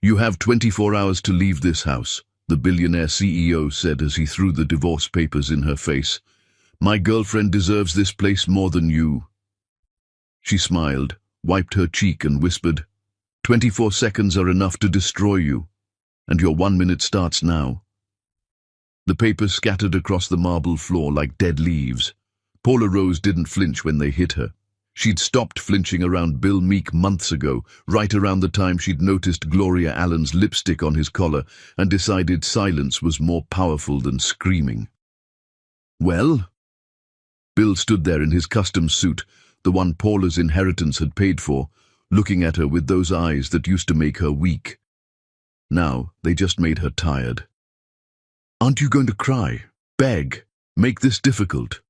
You have 24 hours to leave this house, the billionaire CEO said as he threw the divorce papers in her face. My girlfriend deserves this place more than you. She smiled, wiped her cheek and whispered, 24 seconds are enough to destroy you, and your 1 minute starts now. The papers scattered across the marble floor like dead leaves. Paula Rose didn't flinch when they hit her. She'd stopped flinching around Bill Meek months ago, right around the time she'd noticed Gloria Allen's lipstick on his collar and decided silence was more powerful than screaming. Well? Bill stood there in his custom suit, the one Paula's inheritance had paid for, looking at her with those eyes that used to make her weak. Now, they just made her tired. Aren't you going to cry? Beg? Make this difficult?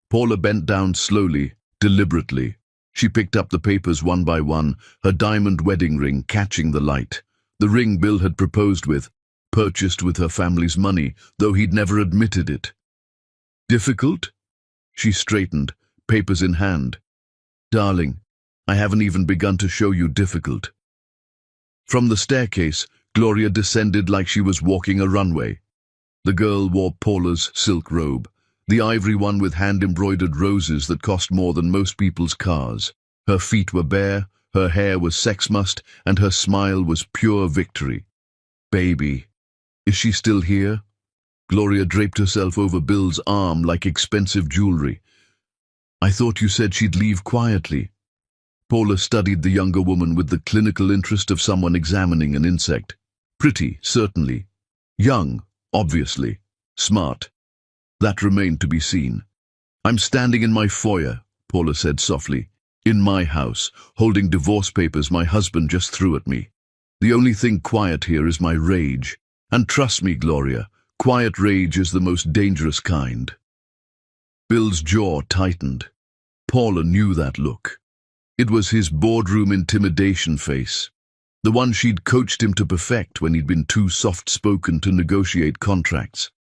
Paula bent down slowly, deliberately. She picked up the papers one by one, her diamond wedding ring catching the light. The ring Bill had proposed with, purchased with her family's money, though he'd never admitted it. Difficult? She straightened, papers in hand. Darling, I haven't even begun to show you difficult. From the staircase, Gloria descended like she was walking a runway. The girl wore Paula's silk robe, the ivory one with hand-embroidered roses that cost more than most people's cars. Her feet were bare, her hair was sex-mussed, and her smile was pure victory. Baby, is she still here? Gloria draped herself over Bill's arm like expensive jewelry. I thought you said she'd leave quietly. Paula studied the younger woman with the clinical interest of someone examining an insect. Pretty, certainly. Young, obviously. Smart. That remained to be seen. I'm standing in my foyer, Paula said softly. In my house, holding divorce papers my husband just threw at me. The only thing quiet here is my rage. And trust me, Gloria, quiet rage is the most dangerous kind. Bill's jaw tightened. Paula knew that look. It was his boardroom intimidation face. The one she'd coached him to perfect when he'd been too soft-spoken to negotiate contracts.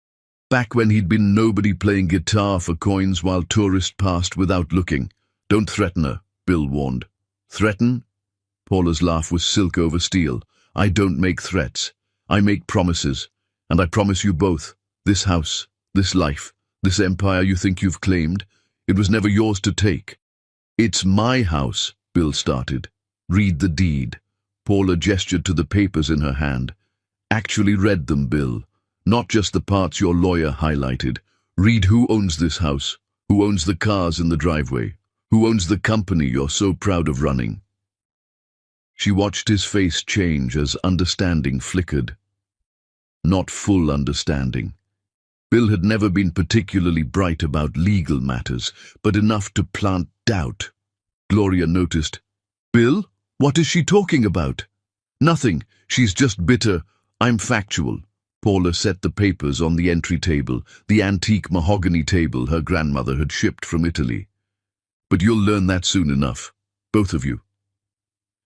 Back when he'd been nobody playing guitar for coins while tourists passed without looking. Don't threaten her, Bill warned. Threaten? Paula's laugh was silk over steel. I don't make threats. I make promises. And I promise you both, this house, this life, this empire you think you've claimed, it was never yours to take. It's my house, Bill started. Read the deed. Paula gestured to the papers in her hand. Actually read them, Bill. Not just the parts your lawyer highlighted. Read who owns this house, who owns the cars in the driveway, who owns the company you're so proud of running. She watched his face change as understanding flickered. Not full understanding. Bill had never been particularly bright about legal matters, but enough to plant doubt. Gloria noticed. Bill, what is she talking about? Nothing. She's just bitter. I'm factual. Paula set the papers on the entry table, the antique mahogany table her grandmother had shipped from Italy. But you'll learn that soon enough, both of you.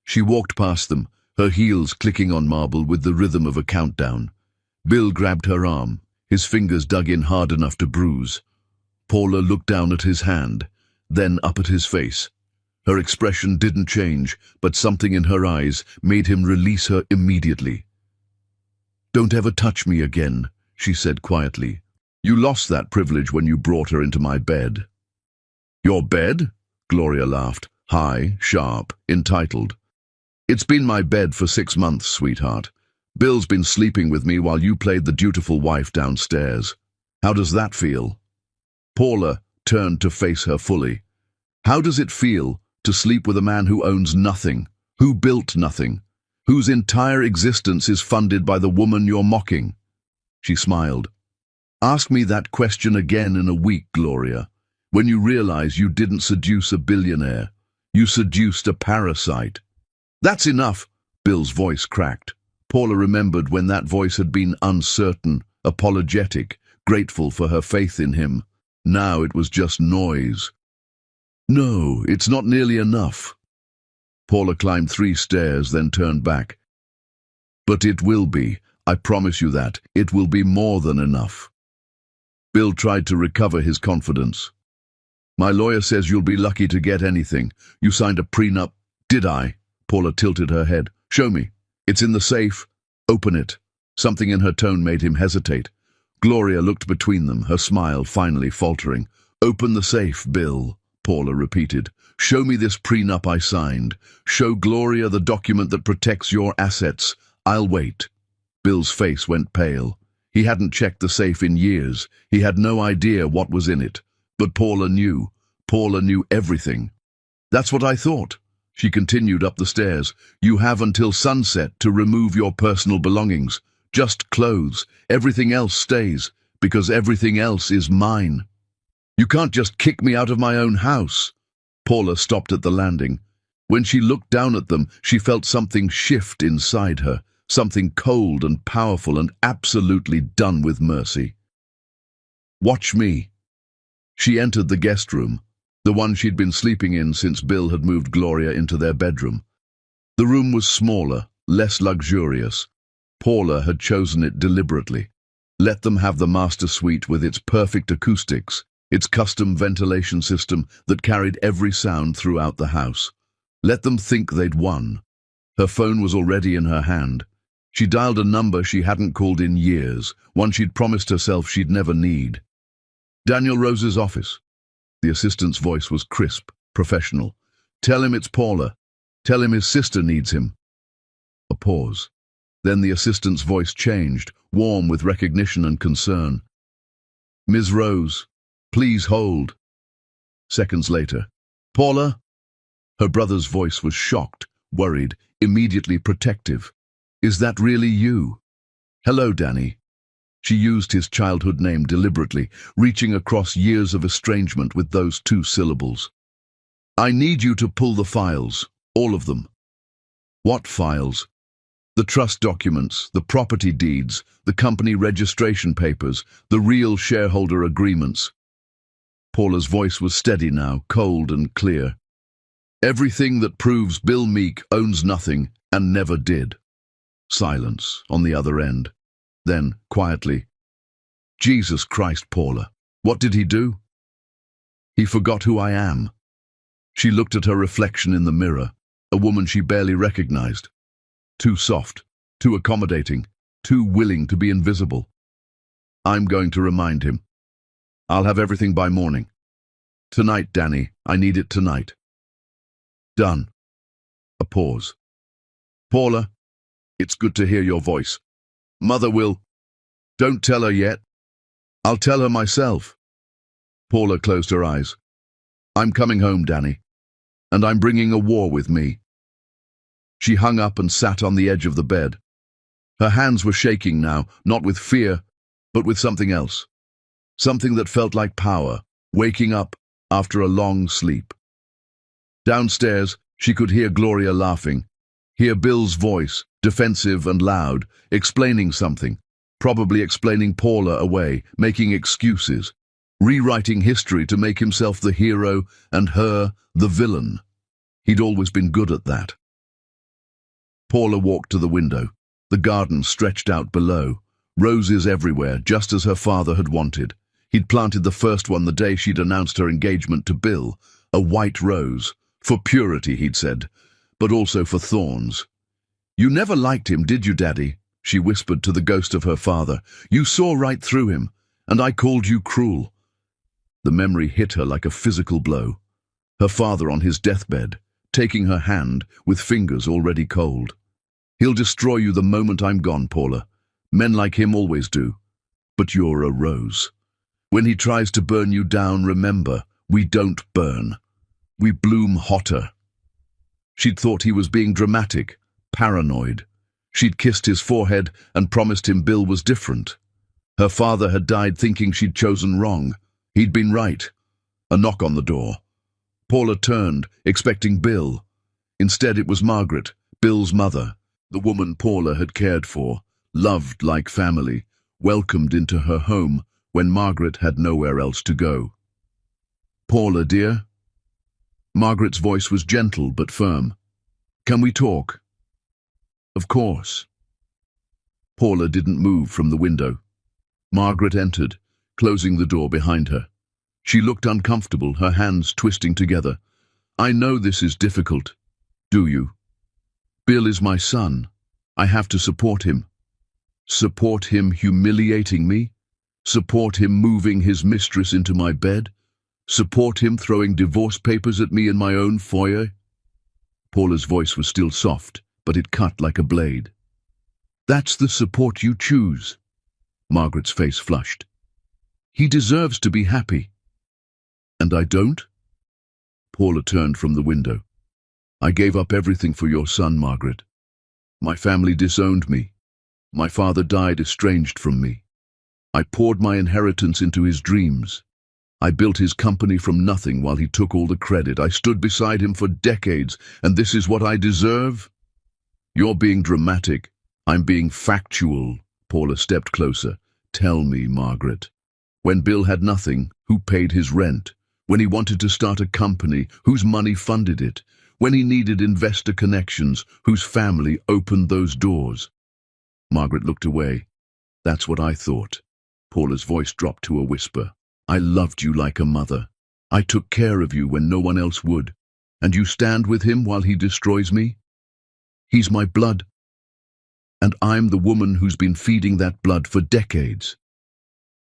She walked past them, her heels clicking on marble with the rhythm of a countdown. Bill grabbed her arm, his fingers dug in hard enough to bruise. Paula looked down at his hand, then up at his face. Her expression didn't change, but something in her eyes made him release her immediately. Don't ever touch me again, she said quietly. You lost that privilege when you brought her into my bed. Your bed? Gloria laughed, high, sharp, entitled. It's been my bed for 6 months, sweetheart. Bill's been sleeping with me while you played the dutiful wife downstairs. How does that feel? Paula turned to face her fully. How does it feel to sleep with a man who owns nothing, who built nothing, whose entire existence is funded by the woman you're mocking? She smiled. Ask me that question again in a week, Gloria, when you realize you didn't seduce a billionaire. You seduced a parasite. That's enough, Bill's voice cracked. Paula remembered when that voice had been uncertain, apologetic, grateful for her faith in him. Now it was just noise. No, it's not nearly enough. Paula climbed 3 stairs, then turned back. But it will be. I promise you that. It will be more than enough. Bill tried to recover his confidence. My lawyer says you'll be lucky to get anything. You signed a prenup. Did I? Paula tilted her head. Show me. It's in the safe. Open it. Something in her tone made him hesitate. Gloria looked between them, her smile finally faltering. Open the safe, Bill, Paula repeated. Show me this prenup I signed. Show Gloria the document that protects your assets. I'll wait. Bill's face went pale. He hadn't checked the safe in years. He had no idea what was in it. But Paula knew. Paula knew everything. That's what I thought. She continued up the stairs. You have until sunset to remove your personal belongings. Just clothes. Everything else stays, because everything else is mine. You can't just kick me out of my own house. Paula stopped at the landing. When she looked down at them, she felt something shift inside her, something cold and powerful and absolutely done with mercy. Watch me. She entered the guest room, the one she'd been sleeping in since Bill had moved Gloria into their bedroom. The room was smaller, less luxurious. Paula had chosen it deliberately. Let them have the master suite with its perfect acoustics, its custom ventilation system that carried every sound throughout the house. Let them think they'd won. Her phone was already in her hand. She dialed a number she hadn't called in years, one she'd promised herself she'd never need. Daniel Rose's office. The assistant's voice was crisp, professional. Tell him it's Paula. Tell him his sister needs him. A pause. Then the assistant's voice changed, warm with recognition and concern. Ms. Rose, please hold. Seconds later. Paula? Her brother's voice was shocked, worried, immediately protective. Is that really you? Hello, Danny. She used his childhood name deliberately, reaching across years of estrangement with those two syllables. I need you to pull the files, all of them. What files? The trust documents, the property deeds, the company registration papers, the real shareholder agreements. Paula's voice was steady now, cold and clear. Everything that proves Bill Meek owns nothing and never did. Silence on the other end. Then, quietly, Jesus Christ, Paula, what did he do? He forgot who I am. She looked at her reflection in the mirror, a woman she barely recognized. Too soft, too accommodating, too willing to be invisible. I'm going to remind him. I'll have everything by morning. Tonight, Danny, I need it tonight. Done. A pause. Paula, it's good to hear your voice. Mother will. Don't tell her yet. I'll tell her myself. Paula closed her eyes. I'm coming home, Danny, and I'm bringing a war with me. She hung up and sat on the edge of the bed. Her hands were shaking now, not with fear, but with something else. Something that felt like power, waking up after a long sleep. Downstairs, she could hear Gloria laughing, hear Bill's voice, defensive and loud, explaining something, probably explaining Paula away, making excuses, rewriting history to make himself the hero and her the villain. He'd always been good at that. Paula walked to the window. The garden stretched out below. Roses everywhere, just as her father had wanted. He'd planted the first one the day she'd announced her engagement to Bill. A white rose. For purity, he'd said, but also for thorns. You never liked him, did you, Daddy? She whispered to the ghost of her father. You saw right through him, and I called you cruel. The memory hit her like a physical blow. Her father on his deathbed, taking her hand with fingers already cold. He'll destroy you the moment I'm gone, Paula. Men like him always do. But you're a rose. When he tries to burn you down, remember, we don't burn. We bloom hotter. She'd thought he was being dramatic, paranoid. She'd kissed his forehead and promised him Bill was different. Her father had died thinking she'd chosen wrong. He'd been right. A knock on the door. Paula turned, expecting Bill. Instead, it was Margaret, Bill's mother, the woman Paula had cared for, loved like family, welcomed into her home when Margaret had nowhere else to go. Paula, dear? Margaret's voice was gentle but firm. Can we talk? Of course. Paula didn't move from the window. Margaret entered, closing the door behind her. She looked uncomfortable, her hands twisting together. I know this is difficult. Do you? Bill is my son. I have to support him. Support him humiliating me? Support him moving his mistress into my bed? Support him throwing divorce papers at me in my own foyer? Paula's voice was still soft, but it cut like a blade. That's the support you choose. Margaret's face flushed. He deserves to be happy. And I don't? Paula turned from the window. I gave up everything for your son, Margaret. My family disowned me. My father died estranged from me. I poured my inheritance into his dreams. I built his company from nothing while he took all the credit. I stood beside him for decades, and this is what I deserve? You're being dramatic. I'm being factual. Paula stepped closer. Tell me, Margaret. When Bill had nothing, who paid his rent? When he wanted to start a company, whose money funded it? When he needed investor connections, whose family opened those doors? Margaret looked away. That's what I thought. Paula's voice dropped to a whisper. I loved you like a mother. I took care of you when no one else would. And you stand with him while he destroys me? He's my blood. And I'm the woman who's been feeding that blood for decades.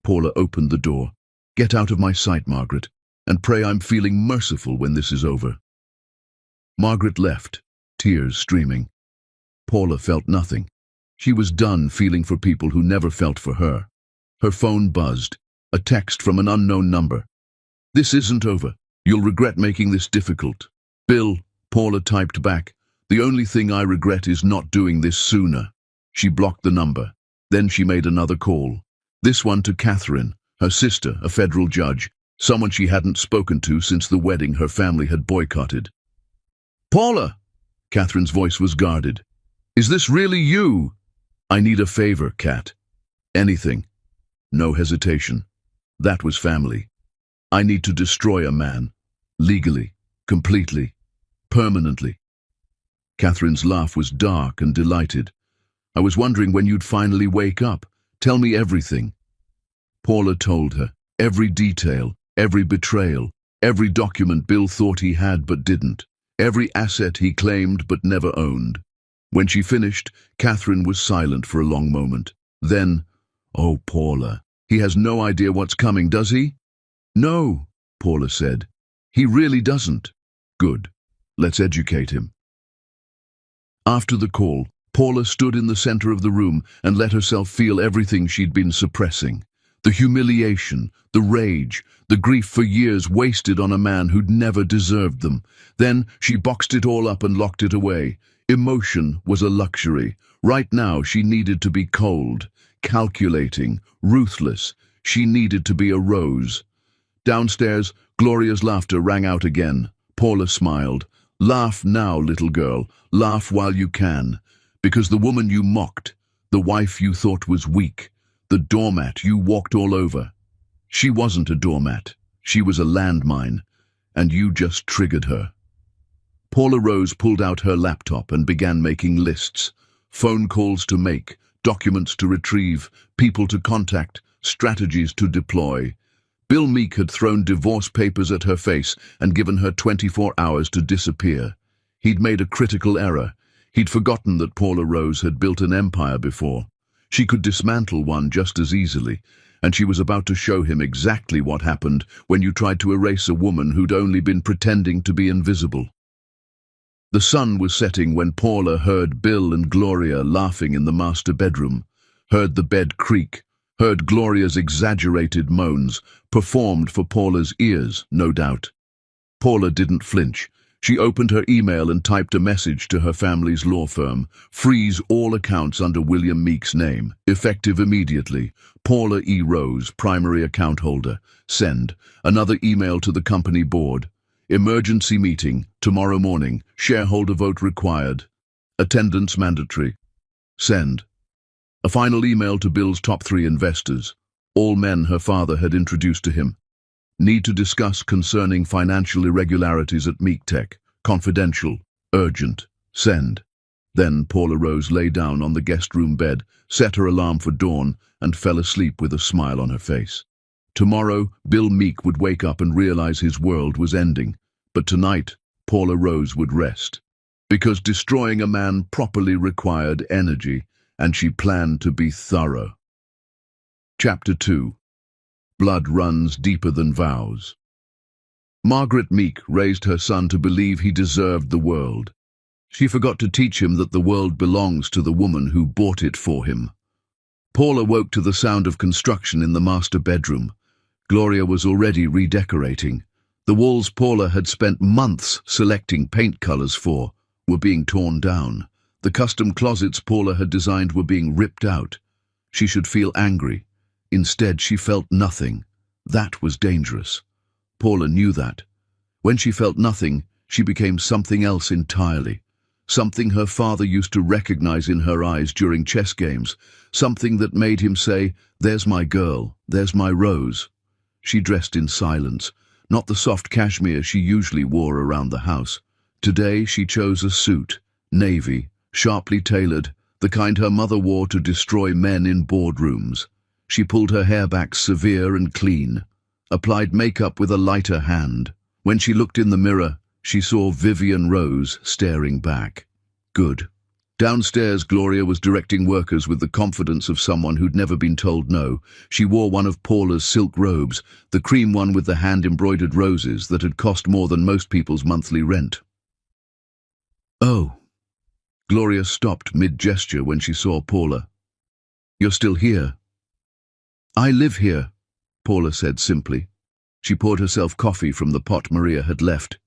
Paula opened the door. Get out of my sight, Margaret, and pray I'm feeling merciful when this is over. Margaret left, tears streaming. Paula felt nothing. She was done feeling for people who never felt for her. Her phone buzzed, a text from an unknown number. This isn't over. You'll regret making this difficult. Bill, Paula typed back. The only thing I regret is not doing this sooner. She blocked the number. Then she made another call. This one to Catherine, her sister, a federal judge, someone she hadn't spoken to since the wedding her family had boycotted. Paula! Catherine's voice was guarded. Is this really you? I need a favor, Kat. Anything. No hesitation. That was family. I need to destroy a man. Legally. Completely. Permanently. Catherine's laugh was dark and delighted. I was wondering when you'd finally wake up. Tell me everything. Paula told her. Every detail, every betrayal, every document Bill thought he had but didn't. Every asset he claimed but never owned. When she finished, Catherine was silent for a long moment. Then, oh, Paula, he has no idea what's coming, does he? No, Paula said. He really doesn't. Good. Let's educate him. After the call, Paula stood in the center of the room and let herself feel everything she'd been suppressing. The humiliation, the rage, the grief for years wasted on a man who'd never deserved them. Then she boxed it all up and locked it away. Emotion was a luxury. Right now she needed to be cold, calculating, ruthless. She needed to be a rose. Downstairs, Gloria's laughter rang out again. Paula smiled. Laugh now, little girl. Laugh while you can. Because the woman you mocked, the wife you thought was weak, the doormat you walked all over, she wasn't a doormat. She was a landmine, and you just triggered her. Paula Rose pulled out her laptop and began making lists. Phone calls to make, documents to retrieve, people to contact, strategies to deploy. Bill Meek had thrown divorce papers at her face and given her 24 hours to disappear. He'd made a critical error. He'd forgotten that Paula Rose had built an empire before. She could dismantle one just as easily, and she was about to show him exactly what happened when you tried to erase a woman who'd only been pretending to be invisible. The sun was setting when Paula heard Bill and Gloria laughing in the master bedroom, heard the bed creak, heard Gloria's exaggerated moans, performed for Paula's ears, no doubt. Paula didn't flinch. She opened her email and typed a message to her family's law firm. Freeze all accounts under William Meek's name. Effective immediately. Paula E. Rose, primary account holder. Send. Another email to the company board. Emergency meeting, tomorrow morning. Shareholder vote required. Attendance mandatory. Send. A final email to Bill's top 3 investors. All men her father had introduced to him. Need to discuss concerning financial irregularities at Meek Tech. Confidential. Urgent. Send. Then Paula Rose lay down on the guest room bed, set her alarm for dawn, and fell asleep with a smile on her face. Tomorrow, Bill Meek would wake up and realize his world was ending. But tonight, Paula Rose would rest. because destroying a man properly required energy, and she planned to be thorough. Chapter 2. Blood runs deeper than vows. Margaret Meek raised her son to believe he deserved the world. She forgot to teach him that the world belongs to the woman who bought it for him. Paul awoke to the sound of construction in the master bedroom. Gloria was already redecorating. The walls Paula had spent months selecting paint colors for were being torn down. The custom closets Paula had designed were being ripped out. She should feel angry. Instead, she felt nothing. That was dangerous. Paula knew that. When she felt nothing, she became something else entirely. Something her father used to recognize in her eyes during chess games. Something that made him say, "There's my girl, there's my Rose." She dressed in silence, not the soft cashmere she usually wore around the house. Today she chose a suit, navy, sharply tailored, the kind her mother wore to destroy men in boardrooms. She pulled her hair back severe and clean, applied makeup with a lighter hand. When she looked in the mirror, she saw Vivian Rose staring back. Good. Downstairs, Gloria was directing workers with the confidence of someone who'd never been told no. She wore one of Paula's silk robes, the cream one with the hand-embroidered roses that had cost more than most people's monthly rent. "Oh." Gloria stopped mid-gesture when she saw Paula. "You're still here?" "I live here," Paula said simply. She poured herself coffee from the pot Maria had left.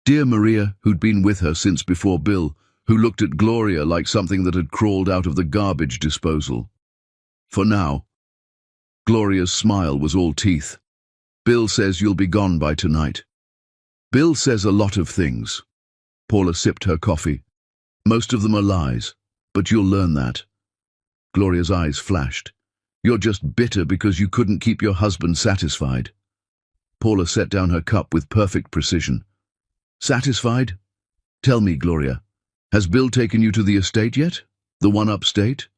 Dear Maria, who'd been with her since before Bill, who looked at Gloria like something that had crawled out of the garbage disposal. For now. Gloria's smile was all teeth. "Bill says you'll be gone by tonight." "Bill says a lot of things." Paula sipped her coffee. "Most of them are lies, but you'll learn that." Gloria's eyes flashed. "You're just bitter because you couldn't keep your husband satisfied." Paula set down her cup with perfect precision. "Satisfied? Tell me, Gloria, has Bill taken you to the estate yet? The one upstate?"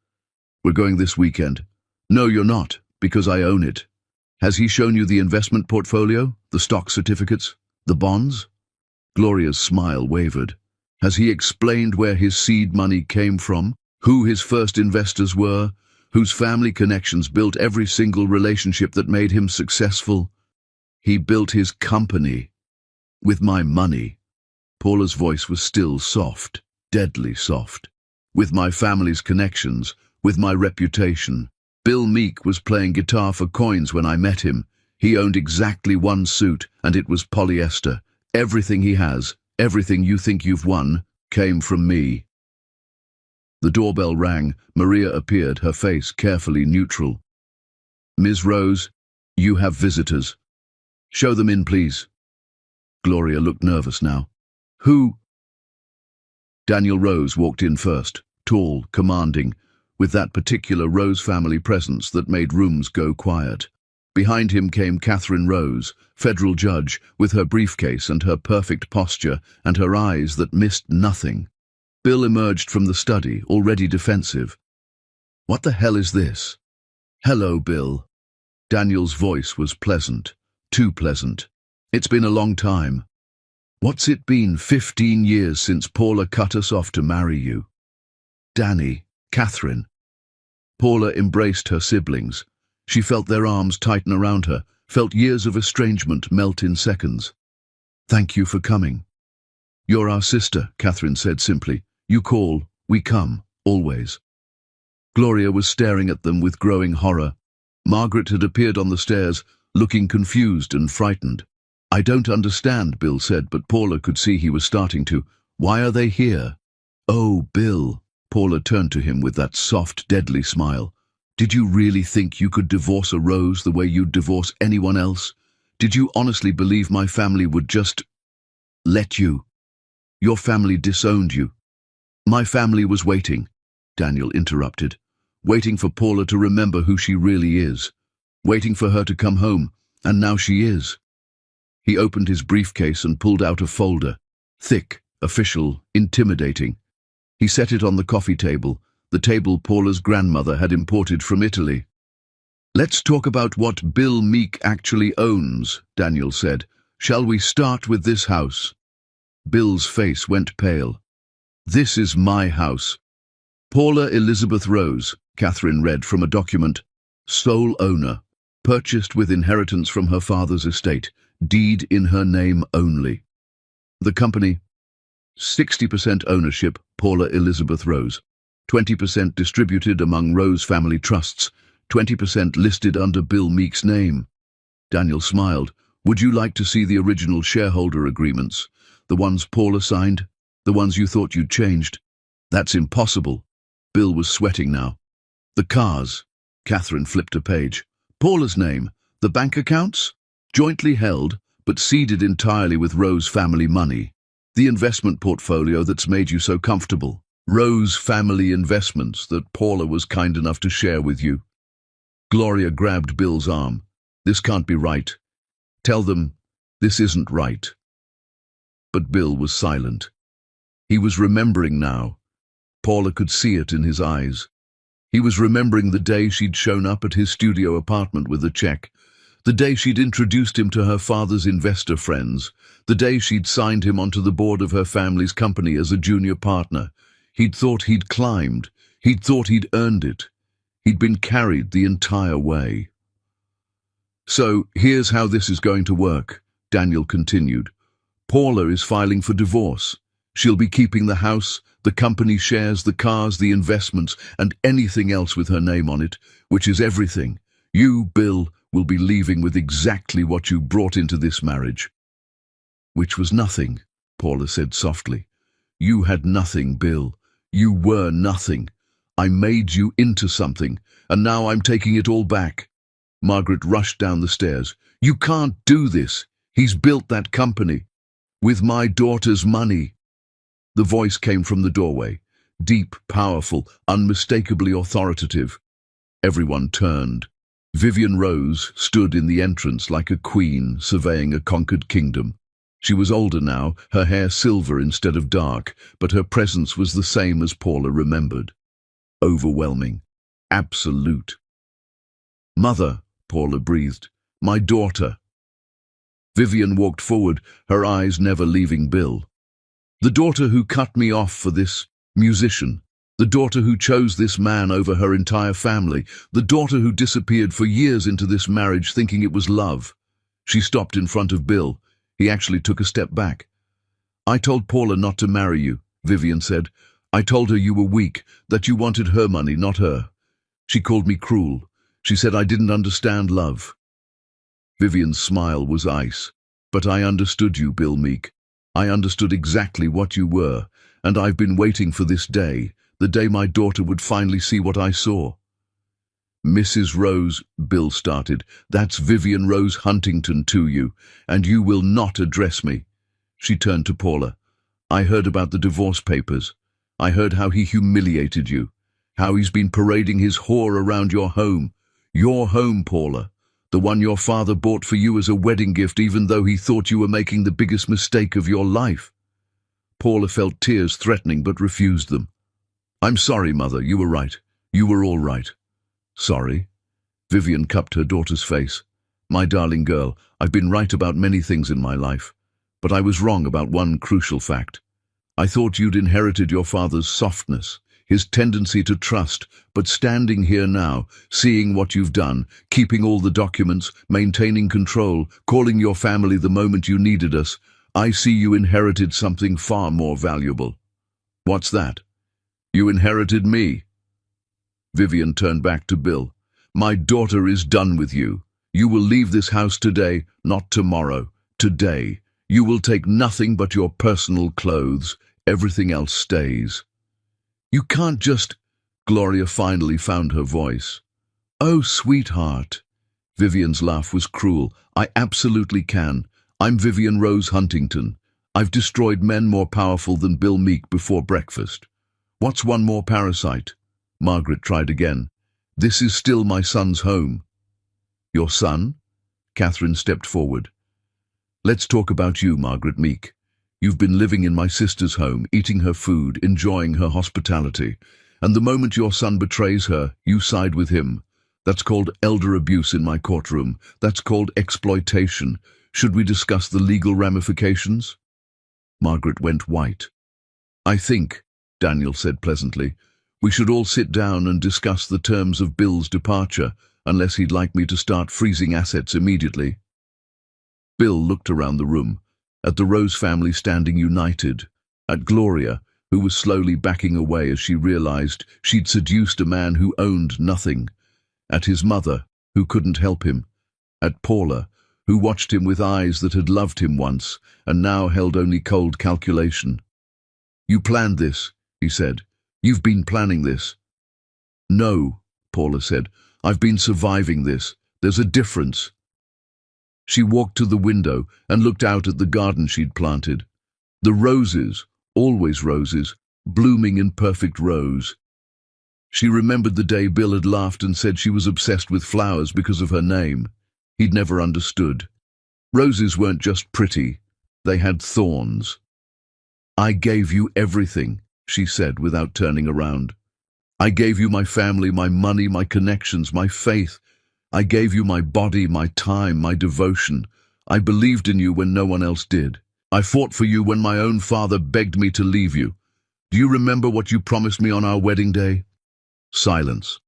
"We're going this weekend." "No, you're not, because I own it." "Has he shown you the investment portfolio, the stock certificates, the bonds?" Gloria's smile wavered. "Has he explained where his seed money came from, who his first investors were, whose family connections built every single relationship that made him successful?" "He built his company with my money." Paula's voice was still soft, deadly soft. "With my family's connections, with my reputation. Bill Meek was playing guitar for coins when I met him. He owned exactly one suit, and it was polyester. Everything he has, everything you think you've won, came from me." The doorbell rang. Maria appeared, her face carefully neutral. "Ms. Rose, you have visitors." "Show them in, please." Gloria looked nervous now. "Who?" Daniel Rose walked in first, tall, commanding, with that particular Rose family presence that made rooms go quiet. Behind him came Catherine Rose, federal judge, with her briefcase and her perfect posture and her eyes that missed nothing. Bill emerged from the study, already defensive. "What the hell is this?" "Hello, Bill." Daniel's voice was pleasant, too pleasant. "It's been a long time." "What's it been, 15 years since Paula cut us off to marry you?" "Danny, Catherine." Paula embraced her siblings. She felt their arms tighten around her, felt years of estrangement melt in seconds. "Thank you for coming." "You're our sister," Catherine said simply. "You call, we come, always." Gloria was staring at them with growing horror. Margaret had appeared on the stairs, looking confused and frightened. "I don't understand," Bill said, but Paula could see he was starting to. "Why are they here?" "Oh, Bill." Paula turned to him with that soft, deadly smile. "Did you really think you could divorce a Rose the way you'd divorce anyone else? Did you honestly believe my family would just let you? Your family disowned you." "My family was waiting," Daniel interrupted. "Waiting for Paula to remember who she really is. Waiting for her to come home, and now she is." He opened his briefcase and pulled out a folder. Thick, official, intimidating. He set it on the coffee table, the table Paula's grandmother had imported from Italy. "Let's talk about what Bill Meek actually owns," Daniel said. "Shall we start with this house?" Bill's face went pale. This is my house. Paula Elizabeth Rose, Catherine read from a document. Sole owner. Purchased with inheritance from her father's estate. Deed in her name only. The company. 60% ownership, Paula Elizabeth Rose. 20% distributed among Rose family trusts. 20% listed under Bill Meek's name. Daniel smiled. Would you like to see the original shareholder agreements? The ones Paula signed? The ones you thought you'd changed? That's impossible. Bill was sweating now. The cars. Catherine flipped a page. Paula's name. The bank accounts? Jointly held, but seeded entirely with Rose family money. The investment portfolio that's made you so comfortable. Rose family investments that Paula was kind enough to share with you. Gloria grabbed Bill's arm. This can't be right. Tell them, this isn't right. But Bill was silent. He was remembering now. Paula could see it in his eyes. He was remembering the day she'd shown up at his studio apartment with a check, the day she'd introduced him to her father's investor friends, the day she'd signed him onto the board of her family's company as a junior partner. He'd thought he'd climbed. He'd thought he'd earned it. He'd been carried the entire way. So, here's how this is going to work, Daniel continued. Paula is filing for divorce. She'll be keeping the house, the company shares, the cars, the investments, and anything else with her name on it, which is everything. You, Bill, will be leaving with exactly what you brought into this marriage. Which was nothing, Paula said softly. You had nothing, Bill. You were nothing. I made you into something, and now I'm taking it all back. Margaret rushed down the stairs. You can't do this. He's built that company. With my daughter's money. The voice came from the doorway, deep, powerful, unmistakably authoritative. Everyone turned. Vivian Rose stood in the entrance like a queen surveying a conquered kingdom. She was older now, her hair silver instead of dark, but her presence was the same as Paula remembered. Overwhelming. Absolute. Mother, Paula breathed. My daughter. Vivian walked forward, her eyes never leaving Bill. The daughter who cut me off for this musician. The daughter who chose this man over her entire family. The daughter who disappeared for years into this marriage thinking it was love. She stopped in front of Bill. He actually took a step back. I told Paula not to marry you, Vivian said. I told her you were weak, that you wanted her money, not her. She called me cruel. She said I didn't understand love. Vivian's smile was ice. But I understood you, Bill Meek. I understood exactly what you were, and I've been waiting for this day, the day my daughter would finally see what I saw. Mrs. Rose, Bill started, that's Vivian Rose Huntington to you, and you will not address me. She turned to Paula. I heard about the divorce papers. I heard how he humiliated you, how he's been parading his whore around your home, Paula. The one your father bought for you as a wedding gift even though he thought you were making the biggest mistake of your life. Paula felt tears threatening but refused them. I'm sorry, Mother, you were right. You were all right. Sorry? Vivian cupped her daughter's face. My darling girl, I've been right about many things in my life, but I was wrong about one crucial fact. I thought you'd inherited your father's softness, his tendency to trust, but standing here now, seeing what you've done, keeping all the documents, maintaining control, calling your family the moment you needed us, I see you inherited something far more valuable. What's that? You inherited me. Vivian turned back to Bill. My daughter is done with you. You will leave this house today, not tomorrow. Today. You will take nothing but your personal clothes. Everything else stays. You can't just... Gloria finally found her voice. Oh, sweetheart. Vivian's laugh was cruel. I absolutely can. I'm Vivian Rose Huntington. I've destroyed men more powerful than Bill Meek before breakfast. What's one more parasite? Margaret tried again. This is still my son's home. Your son? Catherine stepped forward. Let's talk about you, Margaret Meek. You've been living in my sister's home, eating her food, enjoying her hospitality. And the moment your son betrays her, you side with him. That's called elder abuse in my courtroom. That's called exploitation. Should we discuss the legal ramifications? Margaret went white. I think, Daniel said pleasantly. "We should all sit down and discuss the terms of Bill's departure, unless he'd like me to start freezing assets immediately." Bill looked around the room, at the Rose family standing united, at Gloria, who was slowly backing away as she realized she'd seduced a man who owned nothing, at his mother, who couldn't help him, at Paula, who watched him with eyes that had loved him once and now held only cold calculation. "You planned this," he said. "You've been planning this." "No," Paula said. "I've been surviving this. There's a difference." She walked to the window and looked out at the garden she'd planted. The roses, always roses, blooming in perfect rows. She remembered the day Bill had laughed and said she was obsessed with flowers because of her name. He'd never understood. Roses weren't just pretty, they had thorns. "I gave you everything," she said without turning around. "I gave you my family, my money, my connections, my faith. I gave you my body, my time, my devotion. I believed in you when no one else did. I fought for you when my own father begged me to leave you. Do you remember what you promised me on our wedding day?" Silence.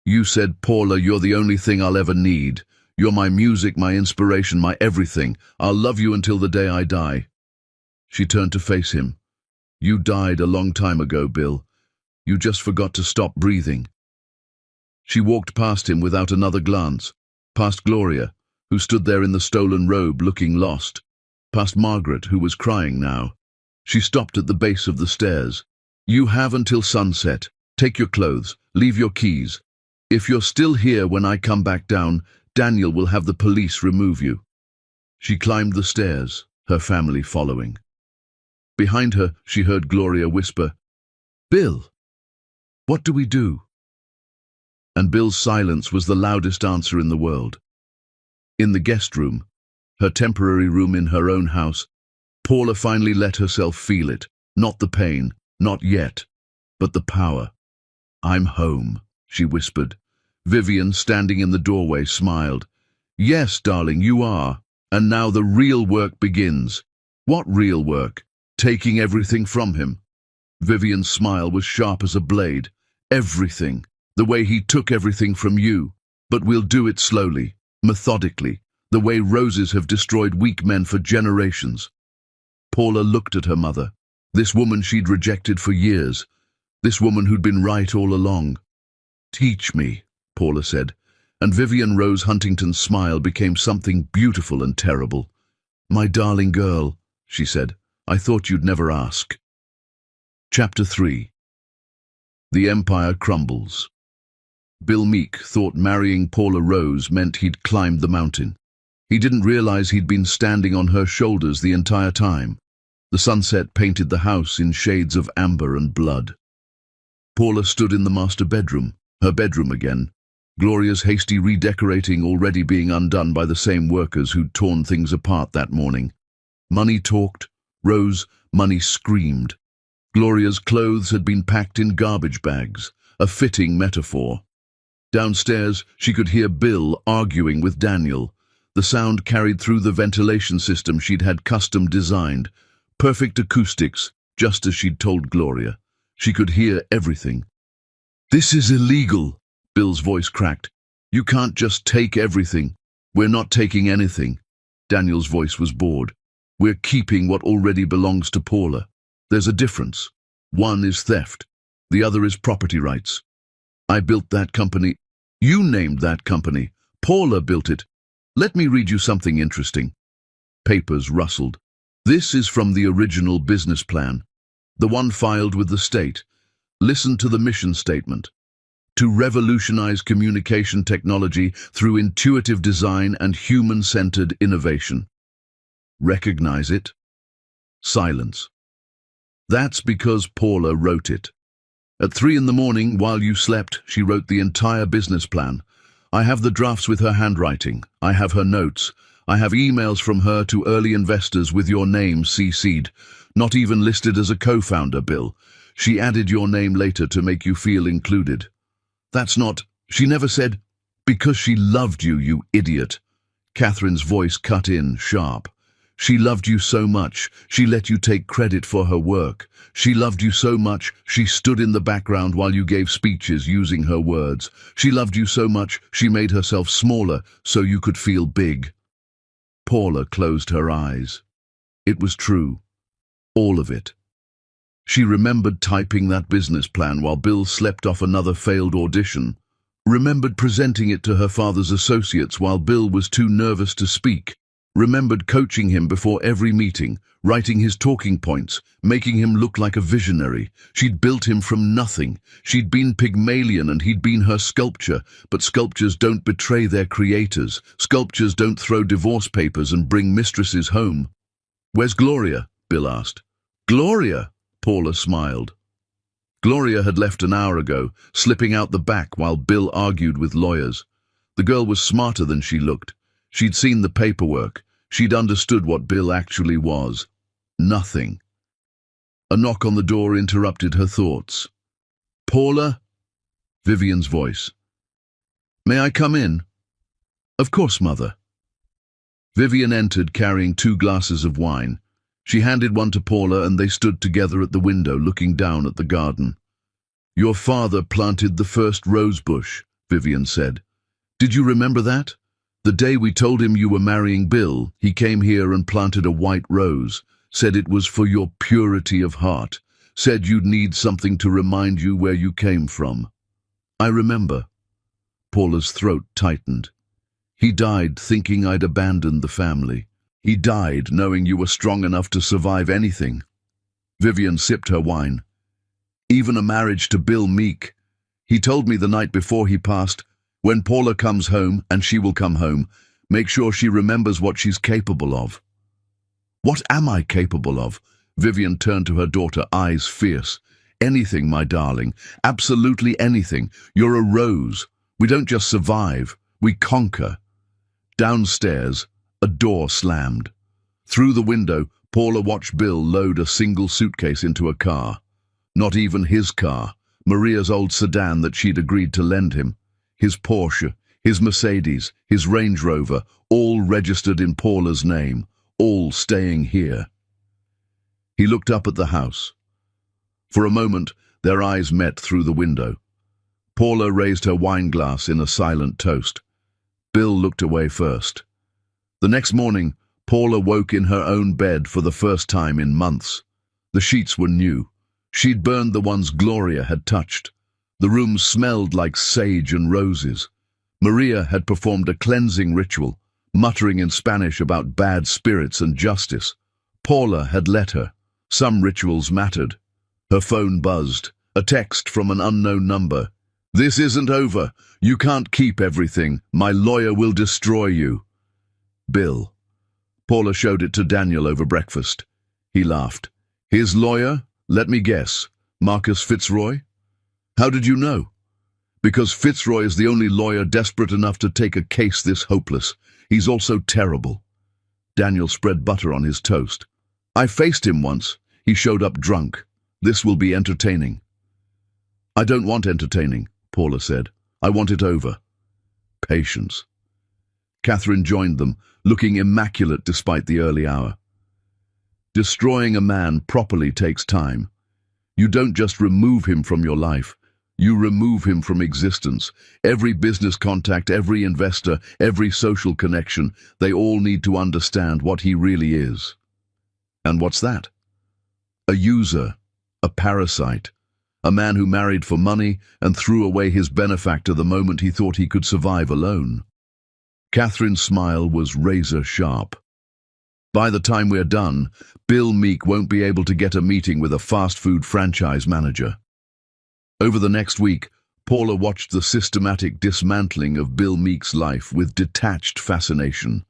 "You said, 'Paula, you're the only thing I'll ever need. You're my music, my inspiration, my everything. I'll love you until the day I die.'" She turned to face him. "You died a long time ago, Bill. You just forgot to stop breathing." She walked past him without another glance, past Gloria, who stood there in the stolen robe looking lost, past Margaret, who was crying now. She stopped at the base of the stairs. "You have until sunset. Take your clothes, leave your keys. If you're still here when I come back down, Daniel will have the police remove you." She climbed the stairs, her family following. Behind her, she heard Gloria whisper, "Bill, what do we do?" And Bill's silence was the loudest answer in the world. In the guest room, her temporary room in her own house, Paula finally let herself feel it. Not the pain, not yet, but the power. "I'm home," she whispered. Vivian, standing in the doorway, smiled. "Yes, darling, you are. And now the real work begins." "What real work?" "Taking everything from him." Vivian's smile was sharp as a blade. "Everything. The way he took everything from you. But we'll do it slowly, methodically, the way roses have destroyed weak men for generations." Paula looked at her mother, this woman she'd rejected for years, this woman who'd been right all along. "Teach me," Paula said, and Vivian Rose Huntington's smile became something beautiful and terrible. "My darling girl," she said, "I thought you'd never ask." Chapter 3. The Empire Crumbles. Bill Meek thought marrying Paula Rose meant he'd climbed the mountain. He didn't realize he'd been standing on her shoulders the entire time. The sunset painted the house in shades of amber and blood. Paula stood in the master bedroom, her bedroom again, Gloria's hasty redecorating already being undone by the same workers who'd torn things apart that morning. Money talked, Rose, money screamed. Gloria's clothes had been packed in garbage bags, a fitting metaphor. Downstairs, she could hear Bill arguing with Daniel. The sound carried through the ventilation system she'd had custom designed. Perfect acoustics, just as she'd told Gloria. She could hear everything. "This is illegal," Bill's voice cracked. "You can't just take everything. We're not taking anything." Daniel's voice was bored. "We're keeping what already belongs to Paula. There's a difference. One is theft. The other is property rights. I built that company. You named that company. Paula built it. Let me read you something interesting." Papers rustled. "This is from the original business plan, the one filed with the state. Listen to the mission statement. To revolutionize communication technology through intuitive design and human-centered innovation." Recognize it? Silence. "That's because Paula wrote it. At 3 in the morning, while you slept, she wrote the entire business plan. I have the drafts with her handwriting. I have her notes. I have emails from her to early investors with your name CC'd, not even listed as a co-founder, Bill. She added your name later to make you feel included. That's not, she never said, because she loved you, you idiot." Catherine's voice cut in, sharp. She loved you so much, she let you take credit for her work. She loved you so much, she stood in the background while you gave speeches using her words. She loved you so much, she made herself smaller so you could feel big. Paula closed her eyes. It was true. All of it. She remembered typing that business plan while Bill slept off another failed audition. Remembered presenting it to her father's associates while Bill was too nervous to speak. Remembered coaching him before every meeting, writing his talking points, making him look like a visionary. She'd built him from nothing. She'd been Pygmalion and he'd been her sculpture, but sculptures don't betray their creators. Sculptures don't throw divorce papers and bring mistresses home. "Where's Gloria?" Bill asked. "Gloria?" Paula smiled. Gloria had left an hour ago, slipping out the back while Bill argued with lawyers. The girl was smarter than she looked. She'd seen the paperwork. She'd understood what Bill actually was. Nothing. A knock on the door interrupted her thoughts. "Paula?" Vivian's voice. "May I come in?" "Of course, Mother." Vivian entered carrying 2 glasses of wine. She handed one to Paula and they stood together at the window looking down at the garden. "Your father planted the first rose bush," Vivian said. "Did you remember that? The day we told him you were marrying Bill, he came here and planted a white rose, said it was for your purity of heart, said you'd need something to remind you where you came from." "I remember." Paula's throat tightened. "He died thinking I'd abandoned the family. He died knowing you were strong enough to survive anything." Vivian sipped her wine. "Even a marriage to Bill Meek. He told me the night before he passed, when Paula comes home, and she will come home, make sure she remembers what she's capable of." "What am I capable of?" Vivian turned to her daughter, eyes fierce. "Anything, my darling. Absolutely anything. You're a rose. We don't just survive, we conquer." Downstairs, a door slammed. Through the window, Paula watched Bill load a single suitcase into a car. Not even his car, Maria's old sedan that she'd agreed to lend him. His Porsche, his Mercedes, his Range Rover, all registered in Paula's name, all staying here. He looked up at the house. For a moment, their eyes met through the window. Paula raised her wine glass in a silent toast. Bill looked away first. The next morning, Paula woke in her own bed for the first time in months. The sheets were new. She'd burned the ones Gloria had touched. The room smelled like sage and roses. Maria had performed a cleansing ritual, muttering in Spanish about bad spirits and justice. Paula had let her. Some rituals mattered. Her phone buzzed. A text from an unknown number. "This isn't over. You can't keep everything. My lawyer will destroy you." "Bill." Paula showed it to Daniel over breakfast. He laughed. "His lawyer? Let me guess. Marcus Fitzroy?" "How did you know?" "Because Fitzroy is the only lawyer desperate enough to take a case this hopeless. He's also terrible." Daniel spread butter on his toast. "I faced him once. He showed up drunk. This will be entertaining." "I don't want entertaining," Paula said. "I want it over." Patience. Catherine joined them, looking immaculate despite the early hour. Destroying a man properly takes time. You don't just remove him from your life. You remove him from existence. Every business contact, every investor, every social connection, they all need to understand what he really is. And what's that? A user, a parasite, a man who married for money and threw away his benefactor the moment he thought he could survive alone. Catherine's smile was razor sharp. "By the time we're done, Bill Meek won't be able to get a meeting with a fast food franchise manager." Over the next week, Paula watched the systematic dismantling of Bill Meek's life with detached fascination.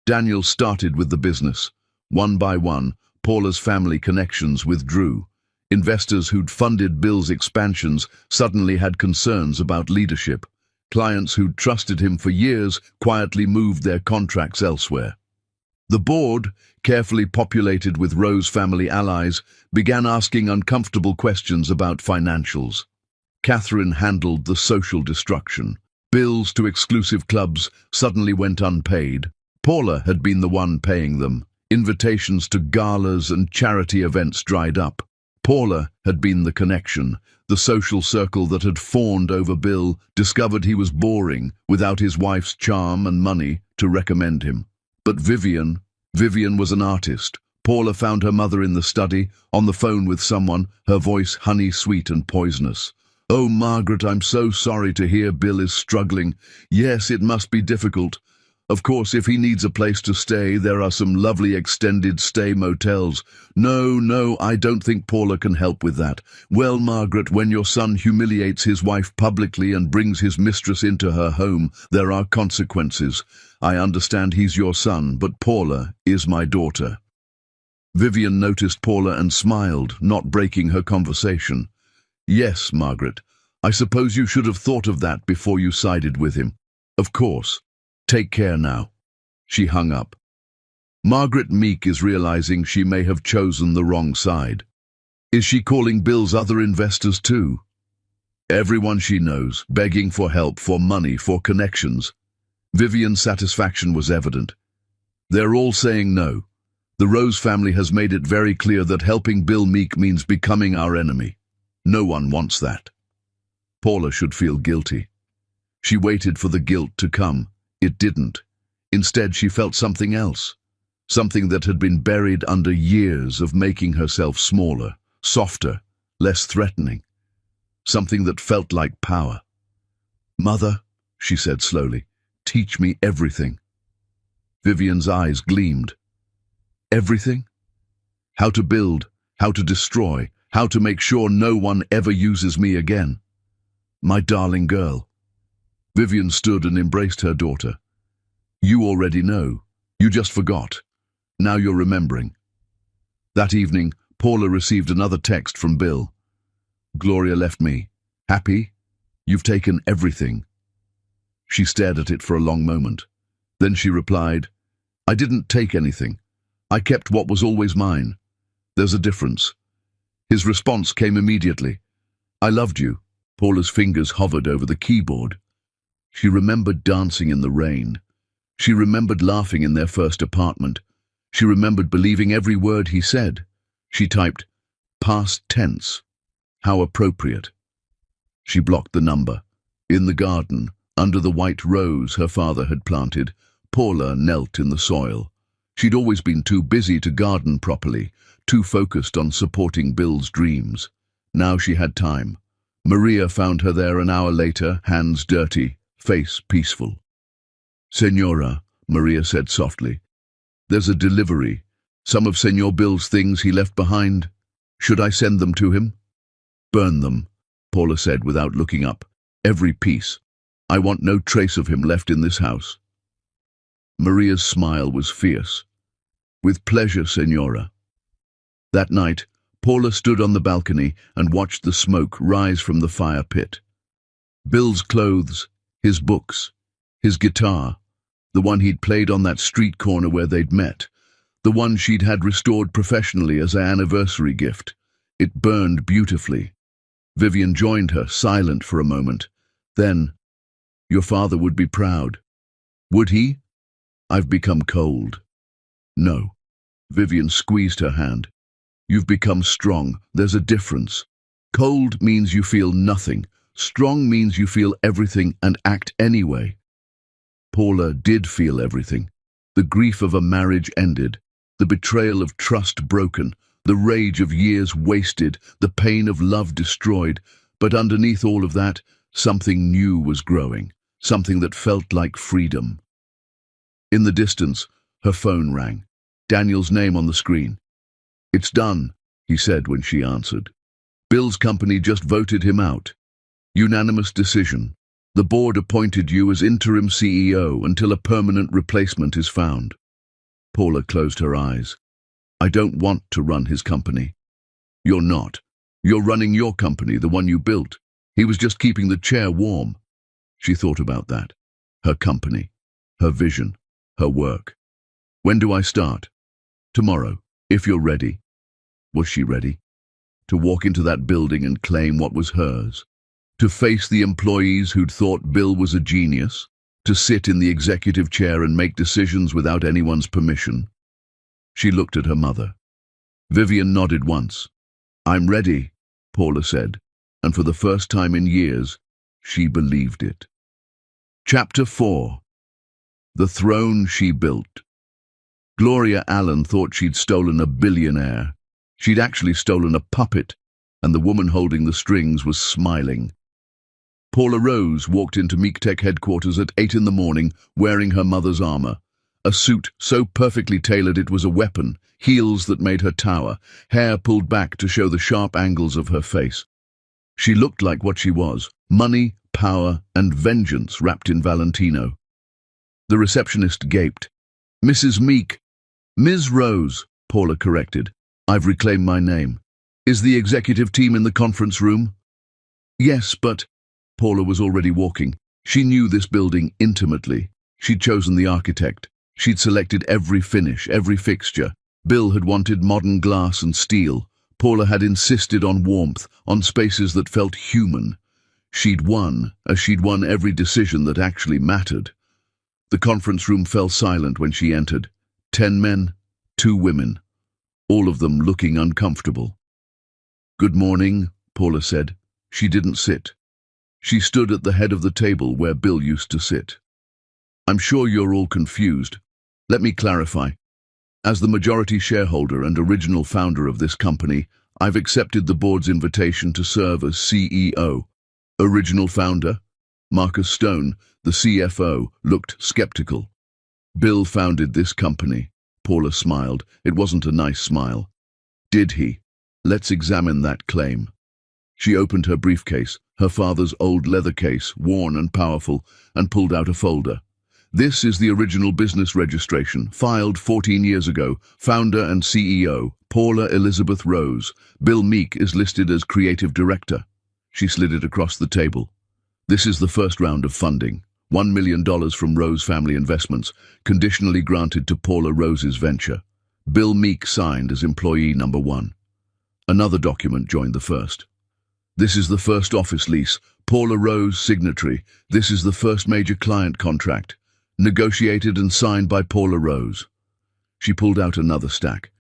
Daniel started with the business. One by one, Paula's family connections withdrew. Investors who'd funded Bill's expansions suddenly had concerns about leadership. Clients who'd trusted him for years quietly moved their contracts elsewhere. The board, carefully populated with Rose family allies, began asking uncomfortable questions about financials. Catherine handled the social destruction. Bills to exclusive clubs suddenly went unpaid. Paula had been the one paying them, Invitations to galas and charity events dried up. Paula had been the connection. The social circle that had fawned over Bill discovered he was boring without his wife's charm and money to recommend him. But Vivian was an artist. Paula found her mother in the study, on the phone with someone, her voice honey-sweet and poisonous. "Oh, Margaret, I'm so sorry to hear Bill is struggling. Yes, it must be difficult. Of course, if he needs a place to stay, there are some lovely extended stay motels. No, I don't think Paula can help with that. Well, Margaret, when your son humiliates his wife publicly and brings his mistress into her home, there are consequences. I understand he's your son, but Paula is my daughter." Vivian noticed Paula and smiled, not breaking her conversation. "Yes, Margaret, I suppose you should have thought of that before you sided with him. Of course. Take care now." She hung up. Margaret Meek is realizing she may have chosen the wrong side. Is she calling Bill's other investors too? Everyone she knows, begging for help, for money, for connections. Vivian's satisfaction was evident. They're all saying no. The Rose family has made it very clear that helping Bill Meek means becoming our enemy. No one wants that. Paula should feel guilty. She waited for the guilt to come. It didn't. Instead, she felt something else. Something that had been buried under years of making herself smaller, softer, less threatening. Something that felt like power. "Mother," she said slowly, "teach me everything." Vivian's eyes gleamed. Everything? How to build, how to destroy, how to make sure no one ever uses me again. My darling girl. Vivian stood and embraced her daughter. "You already know. You just forgot. Now you're remembering." That evening, Paula received another text from Bill. "Gloria left me. Happy? You've taken everything." She stared at it for a long moment. Then she replied, "I didn't take anything. I kept what was always mine. There's a difference." His response came immediately. "I loved you." Paula's fingers hovered over the keyboard. She remembered dancing in the rain. She remembered laughing in their first apartment. She remembered believing every word he said. She typed, "Past tense. How appropriate." She blocked the number. In the garden, under the white rose her father had planted, Paula knelt in the soil. She'd always been too busy to garden properly, too focused on supporting Bill's dreams. Now she had time. Maria found her there an hour later, hands dirty, face peaceful. "Senora," Maria said softly, "there's a delivery. Some of Senor Bill's things he left behind. Should I send them to him?" "Burn them," Paula said without looking up. "Every piece. I want no trace of him left in this house." Maria's smile was fierce. "With pleasure, Senora." That night, Paula stood on the balcony and watched the smoke rise from the fire pit. Bill's clothes, his books, his guitar, the one he'd played on that street corner where they'd met, the one she'd had restored professionally as an anniversary gift. It burned beautifully. Vivian joined her, silent for a moment. Then, "Your father would be proud." "Would he?" "I've become cold." "No." Vivian squeezed her hand. "You've become strong. There's a difference. Cold means you feel nothing. Strong means you feel everything and act anyway." Paula did feel everything. The grief of a marriage ended, the betrayal of trust broken, the rage of years wasted, the pain of love destroyed. But underneath all of that, something new was growing, something that felt like freedom. In the distance, her phone rang. Daniel's name on the screen. "It's done," he said when she answered. "Bill's company just voted him out. Unanimous decision. The board appointed you as interim CEO until a permanent replacement is found." Paula closed her eyes. "I don't want to run his company." "You're not. You're running your company, the one you built. He was just keeping the chair warm." She thought about that. Her company, her vision, her work. "When do I start?" "Tomorrow, if you're ready." Was she ready? To walk into that building and claim what was hers? To face the employees who'd thought Bill was a genius? To sit in the executive chair and make decisions without anyone's permission? She looked at her mother. Vivian nodded once. "I'm ready," Paula said, and for the first time in years, she believed it. Chapter 4. The Throne She Built. Gloria Allen thought she'd stolen a billionaire. She'd actually stolen a puppet, and the woman holding the strings was smiling. Paula Rose walked into Meektech headquarters at 8 in the morning, wearing her mother's armor. A suit so perfectly tailored it was a weapon, heels that made her tower, hair pulled back to show the sharp angles of her face. She looked like what she was: money, power, and vengeance wrapped in Valentino. The receptionist gaped. "Mrs. Meek." "Ms. Rose," Paula corrected. "I've reclaimed my name. Is the executive team in the conference room?" "Yes, but—" Paula was already walking. She knew this building intimately. She'd chosen the architect. She'd selected every finish, every fixture. Bill had wanted modern glass and steel. Paula had insisted on warmth, on spaces that felt human. She'd won, as she'd won every decision that actually mattered. The conference room fell silent when she entered. 10 men, 2 women, all of them looking uncomfortable. "Good morning," Paula said. She didn't sit. She stood at the head of the table where Bill used to sit. "I'm sure you're all confused. Let me clarify. As the majority shareholder and original founder of this company, I've accepted the board's invitation to serve as CEO. Original founder?" Marcus Stone, the CFO, looked skeptical. "Bill founded this company." Paula smiled. It wasn't a nice smile. "Did he? Let's examine that claim." She opened her briefcase, her father's old leather case, worn and powerful, and pulled out a folder. "This is the original business registration, filed 14 years ago. Founder and CEO, Paula Elizabeth Rose. Bill Meek is listed as creative director." She slid it across the table. "This is the first round of funding. $1 million from Rose Family Investments, conditionally granted to Paula Rose's venture. Bill Meek signed as employee number 1. Another document joined the first. This is the first office lease. Paula Rose signatory. This is the first major client contract. Negotiated and signed by Paula Rose." She pulled out another stack.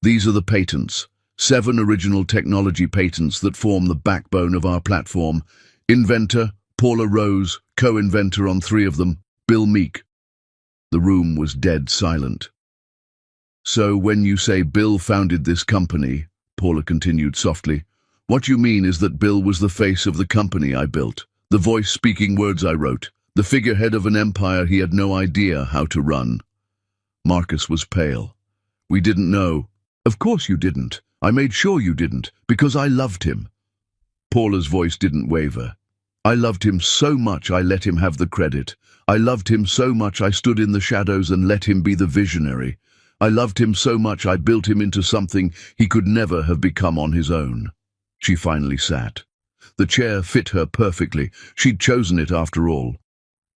"These are the patents. 7 original technology patents that form the backbone of our platform. Inventor, Paula Rose, co-inventor on 3 of them, Bill Meek." The room was dead silent. "So when you say Bill founded this company," Paula continued softly, "what you mean is that Bill was the face of the company I built, the voice speaking words I wrote, the figurehead of an empire he had no idea how to run." Marcus was pale. "We didn't know." "Of course you didn't. I made sure you didn't, because I loved him." Paula's voice didn't waver. "I loved him so much I let him have the credit. I loved him so much I stood in the shadows and let him be the visionary. I loved him so much I built him into something he could never have become on his own." She finally sat. The chair fit her perfectly. She'd chosen it after all.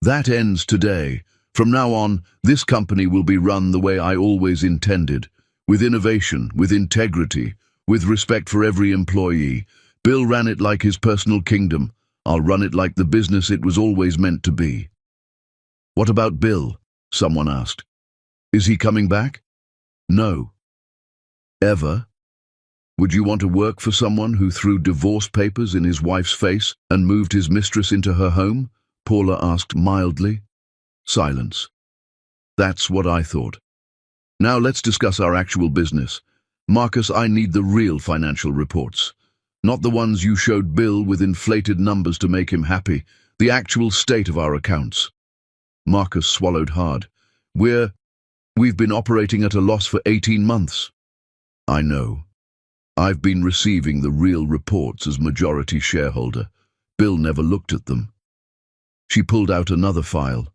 "That ends today. From now on, this company will be run the way I always intended, with innovation, with integrity, with respect for every employee. Bill ran it like his personal kingdom. I'll run it like the business it was always meant to be." "What about Bill?" someone asked. "Is he coming back?" "No." "Ever? Would you want to work for someone who threw divorce papers in his wife's face and moved his mistress into her home?" Paula asked mildly. Silence. "That's what I thought. Now let's discuss our actual business. Marcus, I need the real financial reports. Not the ones you showed Bill with inflated numbers to make him happy. The actual state of our accounts." Marcus swallowed hard. We've been operating at a loss for 18 months. "I know. I've been receiving the real reports as majority shareholder. Bill never looked at them." She pulled out another file.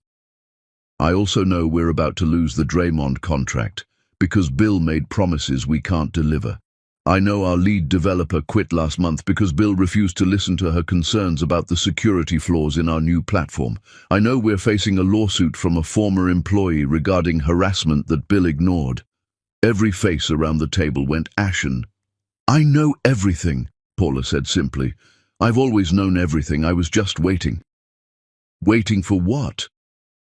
"I also know we're about to lose the Draymond contract because Bill made promises we can't deliver. I know our lead developer quit last month because Bill refused to listen to her concerns about the security flaws in our new platform. I know we're facing a lawsuit from a former employee regarding harassment that Bill ignored." Every face around the table went ashen. "I know everything," Paula said simply. "I've always known everything. I was just waiting." "Waiting for what?"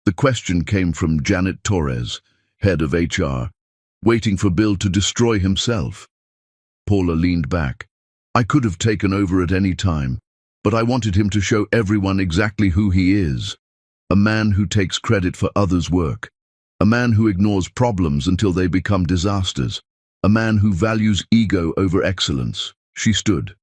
The question came from Janet Torres, head of HR. waiting for Bill to destroy himself. Paula leaned back. I could have taken over at any time, but I wanted him to show everyone exactly who he is. A man who takes credit for others' work. A man who ignores problems until they become disasters. A man who values ego over excellence. She stood.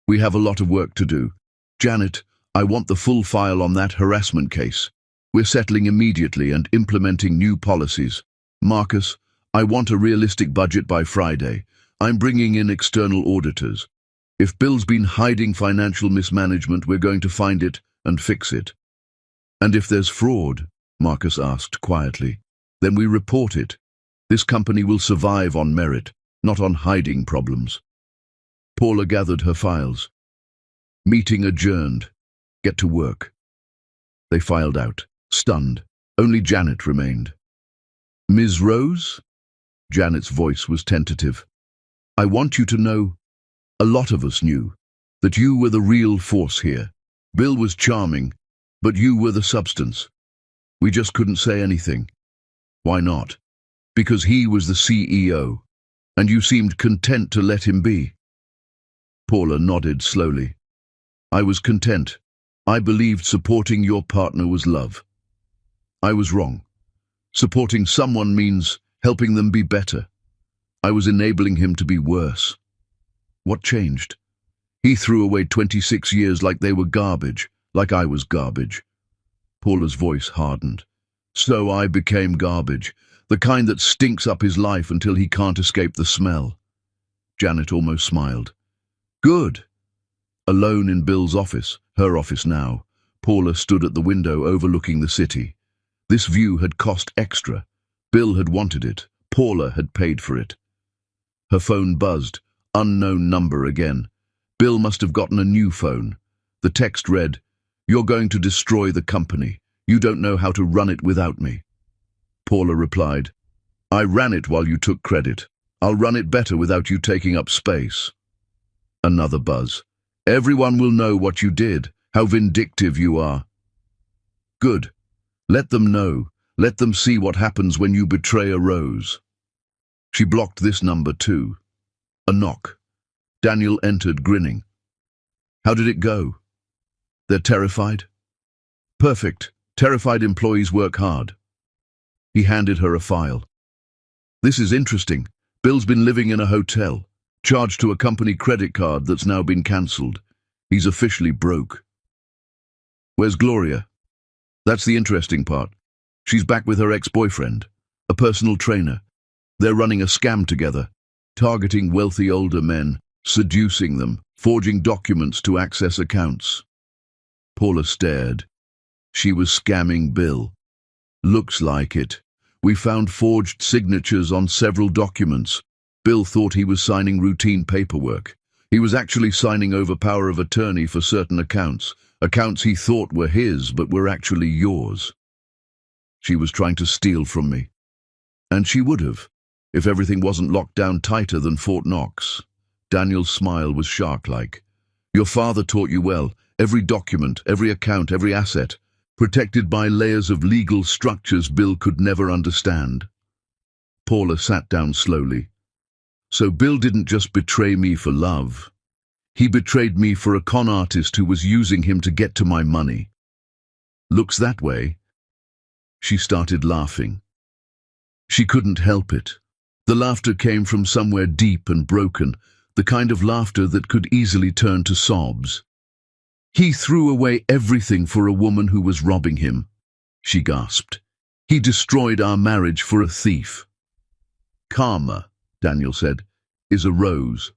We have a lot of work to do. Janet, I want the full file on that harassment case. We're settling immediately and implementing new policies. Marcus, I want a realistic budget by Friday. I'm bringing in external auditors. If Bill's been hiding financial mismanagement, we're going to find it and fix it. And if there's fraud, Marcus asked quietly, then we report it. This company will survive on merit, not on hiding problems. Paula gathered her files. Meeting adjourned. Get to work. They filed out, stunned. Only Janet remained. Ms. Rose? Janet's voice was tentative. I want you to know, a lot of us knew, that you were the real force here. Bill was charming, but you were the substance. We just couldn't say anything. Why not? Because he was the CEO, and you seemed content to let him be. Paula nodded slowly. I was content. I believed supporting your partner was love. I was wrong. Supporting someone means helping them be better. I was enabling him to be worse. What changed? He threw away 26 years like they were garbage, like I was garbage. Paula's voice hardened. So I became garbage, the kind that stinks up his life until he can't escape the smell. Janet almost smiled. Good. Alone in Bill's office, her office now, Paula stood at the window overlooking the city. This view had cost extra. Bill had wanted it. Paula had paid for it. Her phone buzzed. Unknown number again. Bill must have gotten a new phone. The text read, "You're going to destroy the company. You don't know how to run it without me." Paula replied, "I ran it while you took credit. I'll run it better without you taking up space." Another buzz. "Everyone will know what you did, how vindictive you are." Good. Let them know. Let them see what happens when you betray a rose. She blocked this number too. A knock. Daniel entered, grinning. How did it go? They're terrified? Perfect. Terrified employees work hard. He handed her a file. This is interesting. Bill's been living in a hotel, charged to a company credit card that's now been cancelled. He's officially broke. Where's Gloria? That's the interesting part. She's back with her ex-boyfriend, a personal trainer. They're running a scam together, targeting wealthy older men, seducing them, forging documents to access accounts. Paula stared. She was scamming Bill. Looks like it. We found forged signatures on several documents. Bill thought he was signing routine paperwork. He was actually signing over power of attorney for certain accounts, accounts he thought were his but were actually yours. She was trying to steal from me. And she would have, if everything wasn't locked down tighter than Fort Knox. Daniel's smile was shark-like. Your father taught you well. Every document, every account, every asset, protected by layers of legal structures Bill could never understand. Paula sat down slowly. So Bill didn't just betray me for love. He betrayed me for a con artist who was using him to get to my money. Looks that way. She started laughing. She couldn't help it. The laughter came from somewhere deep and broken, the kind of laughter that could easily turn to sobs. He threw away everything for a woman who was robbing him, she gasped. He destroyed our marriage for a thief. Karma, Daniel said, is a rose.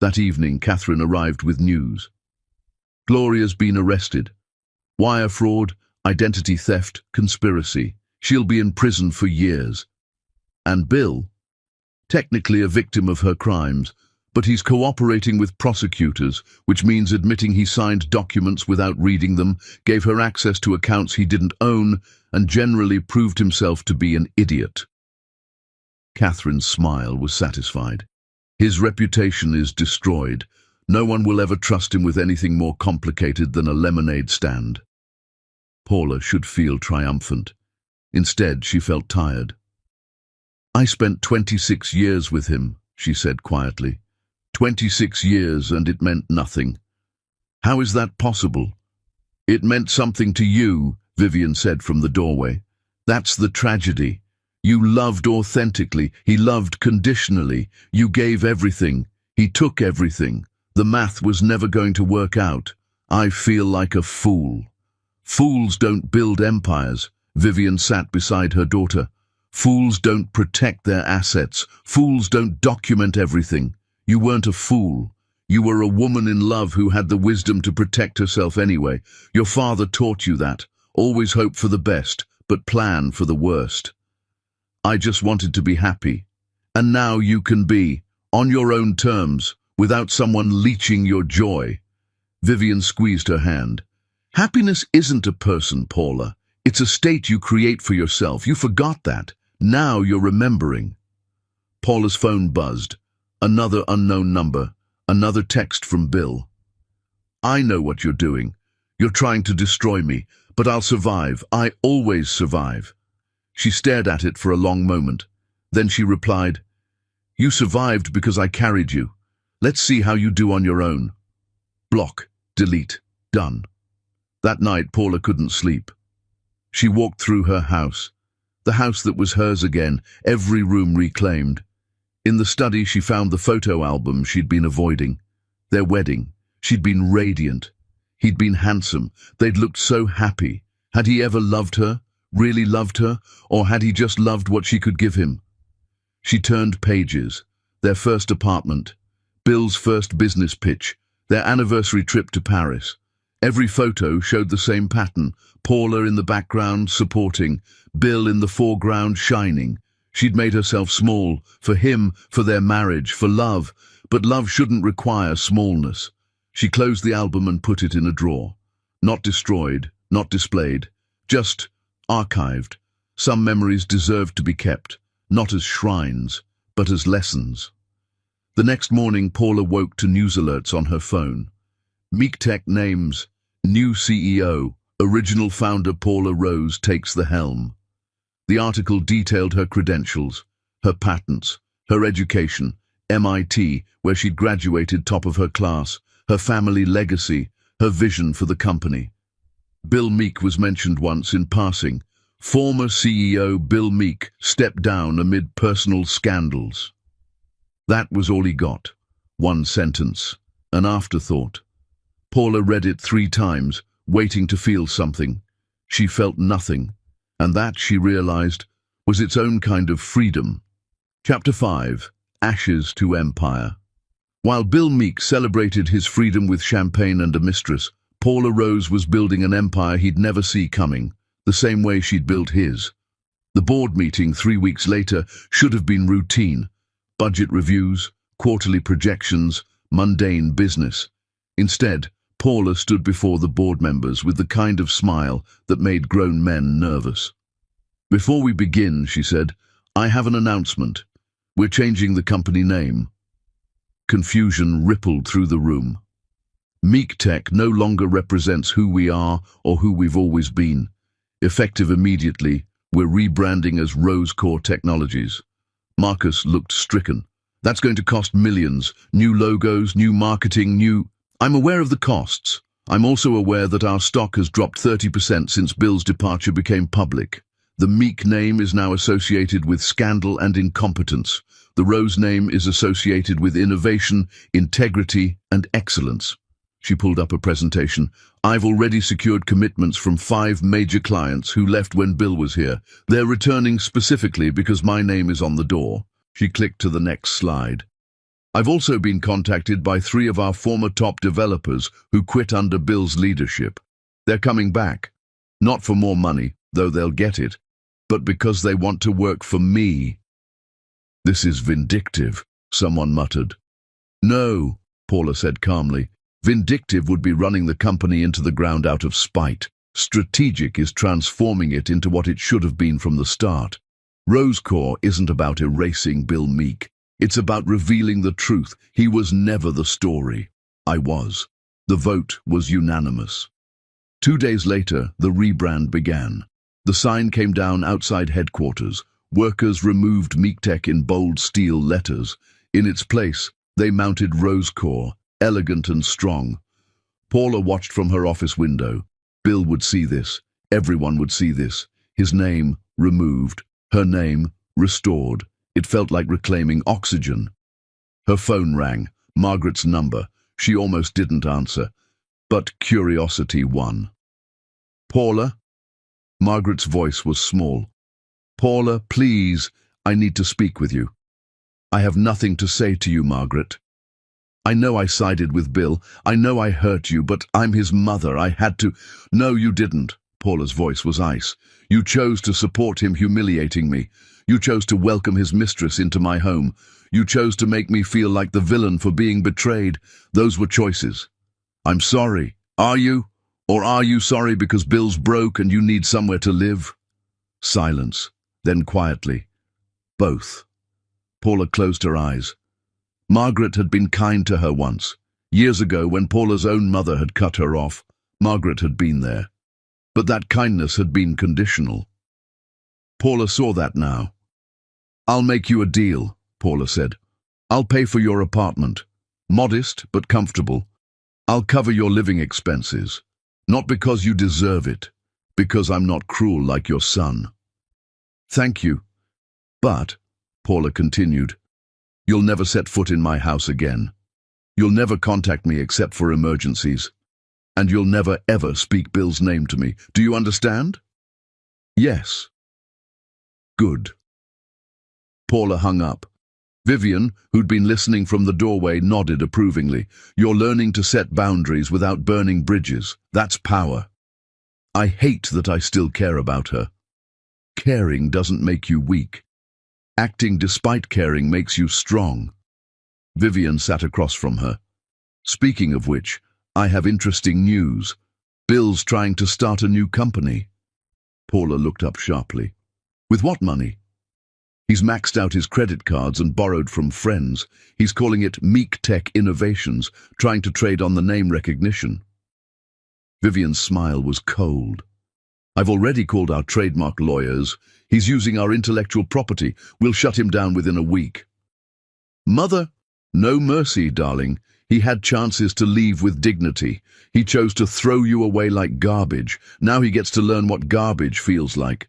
That evening, Catherine arrived with news. Gloria's been arrested. Wire fraud, identity theft, conspiracy. She'll be in prison for years. And Bill, technically a victim of her crimes, but he's cooperating with prosecutors, which means admitting he signed documents without reading them, gave her access to accounts he didn't own, and generally proved himself to be an idiot. Catherine's smile was satisfied. His reputation is destroyed. No one will ever trust him with anything more complicated than a lemonade stand. Paula should feel triumphant. Instead, she felt tired. I spent 26 years with him, she said quietly. 26 years and it meant nothing. How is that possible? It meant something to you, Vivian said from the doorway. That's the tragedy. You loved authentically, he loved conditionally. You gave everything, he took everything. The math was never going to work out. I feel like a fool. Fools don't build empires. Vivian sat beside her daughter. Fools don't protect their assets. Fools don't document everything. You weren't a fool. You were a woman in love who had the wisdom to protect herself anyway. Your father taught you that. Always hope for the best, but plan for the worst. I just wanted to be happy. And now you can be, on your own terms, without someone leeching your joy. Vivian squeezed her hand. Happiness isn't a person, Paula. It's a state you create for yourself. You forgot that. Now you're remembering. Paula's phone buzzed. Another unknown number. Another text from Bill. I know what you're doing. You're trying to destroy me, but I'll survive. I always survive. She stared at it for a long moment. Then she replied, You survived because I carried you. Let's see how you do on your own. Block, delete, done. That night, Paula couldn't sleep. She walked through her house, the house that was hers again, every room reclaimed. In the study, she found the photo album she'd been avoiding. Their wedding. She'd been radiant. He'd been handsome. They'd looked so happy. Had he ever loved her, really loved her, or had he just loved what she could give him? She turned pages. Their first apartment, Bill's first business pitch, their anniversary trip to Paris. Every photo showed the same pattern, Paula in the background supporting, Bill in the foreground shining. She'd made herself small, for him, for their marriage, for love, but love shouldn't require smallness. She closed the album and put it in a drawer. Not destroyed, not displayed, just archived. Some memories deserved to be kept, not as shrines, but as lessons. The next morning, Paula woke to news alerts on her phone. Meek names, new CEO, original founder Paula Rose takes the helm. The article detailed her credentials, her patents, her education, MIT, where she'd graduated top of her class, her family legacy, her vision for the company. Bill Meek was mentioned once in passing. Former CEO Bill Meek stepped down amid personal scandals. That was all he got. One sentence, an afterthought. Paula read it 3 times, waiting to feel something. She felt nothing, and that, she realized, was its own kind of freedom. Chapter 5. Ashes to Empire. While Bill Meek celebrated his freedom with champagne and a mistress, Paula Rose was building an empire he'd never see coming, the same way she'd built his. The board meeting 3 weeks later should have been routine. Budget reviews, quarterly projections, mundane business. Instead, Paula stood before the board members with the kind of smile that made grown men nervous. Before we begin, she said, I have an announcement. We're changing the company name. Confusion rippled through the room. Meek Tech no longer represents who we are or who we've always been. Effective immediately, we're rebranding as Rose Core Technologies. Marcus looked stricken. That's going to cost millions. New logos, new marketing, I'm aware of the costs. I'm also aware that our stock has dropped 30% since Bill's departure became public. The Meek name is now associated with scandal and incompetence. The Rose name is associated with innovation, integrity, and excellence. She pulled up a presentation. I've already secured commitments from 5 major clients who left when Bill was here. They're returning specifically because my name is on the door. She clicked to the next slide. I've also been contacted by 3 of our former top developers who quit under Bill's leadership. They're coming back. Not for more money, though they'll get it, but because they want to work for me. This is vindictive, someone muttered. No, Paula said calmly. Vindictive would be running the company into the ground out of spite. Strategic is transforming it into what it should have been from the start. RoseCore isn't about erasing Bill Meek. It's about revealing the truth. He was never the story. I was. The vote was unanimous. 2 days later, the rebrand began. The sign came down outside headquarters. Workers removed Meektech in bold steel letters. In its place, they mounted Rosecore, elegant and strong. Paula watched from her office window. Bill would see this. Everyone would see this. His name removed. Her name restored. It felt like reclaiming oxygen. Her phone rang. Margaret's number. She almost didn't answer. But curiosity won. "Paula?" Margaret's voice was small. "Paula, please, I need to speak with you." "I have nothing to say to you, Margaret. I know I sided with Bill. I know I hurt you, but I'm his mother. I had to—" "No, you didn't." Paula's voice was ice. "You chose to support him humiliating me. You chose to welcome his mistress into my home. You chose to make me feel like the villain for being betrayed. Those were choices. I'm sorry. Are you? Or are you sorry because Bill's broke and you need somewhere to live?" Silence. Then quietly, "Both." Paula closed her eyes. Margaret had been kind to her once. Years ago, when Paula's own mother had cut her off, Margaret had been there. But that kindness had been conditional. Paula saw that now. "I'll make you a deal," Paula said. "I'll pay for your apartment. Modest, but comfortable. I'll cover your living expenses. Not because you deserve it, because I'm not cruel like your son." "Thank you. But," Paula continued, "you'll never set foot in my house again. You'll never contact me except for emergencies. And you'll never ever speak Bill's name to me. Do you understand?" "Yes." "Good." Paula hung up. Vivian, who'd been listening from the doorway, nodded approvingly. "You're learning to set boundaries without burning bridges. That's power. I hate that I still care about her. Caring doesn't make you weak. Acting despite caring makes you strong." Vivian sat across from her. "Speaking of which, I have interesting news. Bill's trying to start a new company." Paula looked up sharply. "With what money?" "He's maxed out his credit cards and borrowed from friends. He's calling it Meektech Innovations, trying to trade on the name recognition." Vivian's smile was cold. "I've already called our trademark lawyers. He's using our intellectual property. We'll shut him down within a week." "Mother, no mercy, darling. He had chances to leave with dignity. He chose to throw you away like garbage. Now he gets to learn what garbage feels like."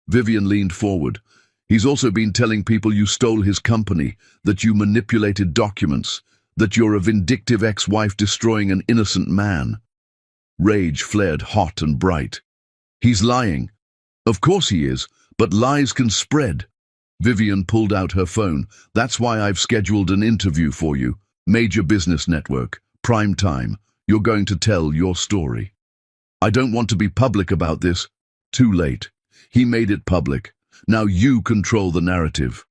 Vivian leaned forward. "He's also been telling people you stole his company, that you manipulated documents, that you're a vindictive ex-wife destroying an innocent man." Rage flared hot and bright. "He's lying." "Of course he is, but lies can spread." Vivian pulled out her phone. "That's why I've scheduled an interview for you. Major business network, prime time. You're going to tell your story." "I don't want to be public about this." "Too late. He made it public. Now you control the narrative."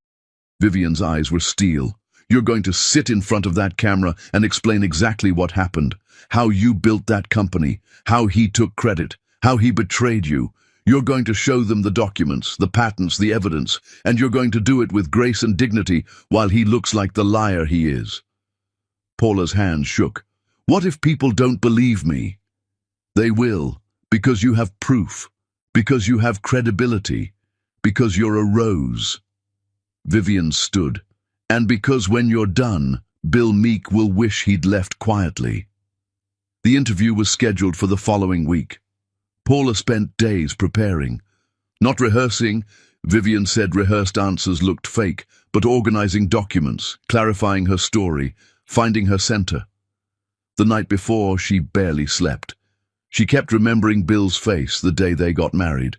Vivian's eyes were steel. "You're going to sit in front of that camera and explain exactly what happened. How you built that company. How he took credit. How he betrayed you. You're going to show them the documents, the patents, the evidence, and you're going to do it with grace and dignity while he looks like the liar he is." Paula's hand shook. "What if people don't believe me?" "They will, because you have proof, because you have credibility, because you're a rose." Vivian stood. "And because when you're done, Bill Meek will wish he'd left quietly." The interview was scheduled for the following week. Paula spent days preparing. Not rehearsing, Vivian said rehearsed answers looked fake, but organizing documents, clarifying her story, finding her center. The night before, she barely slept. She kept remembering Bill's face the day they got married.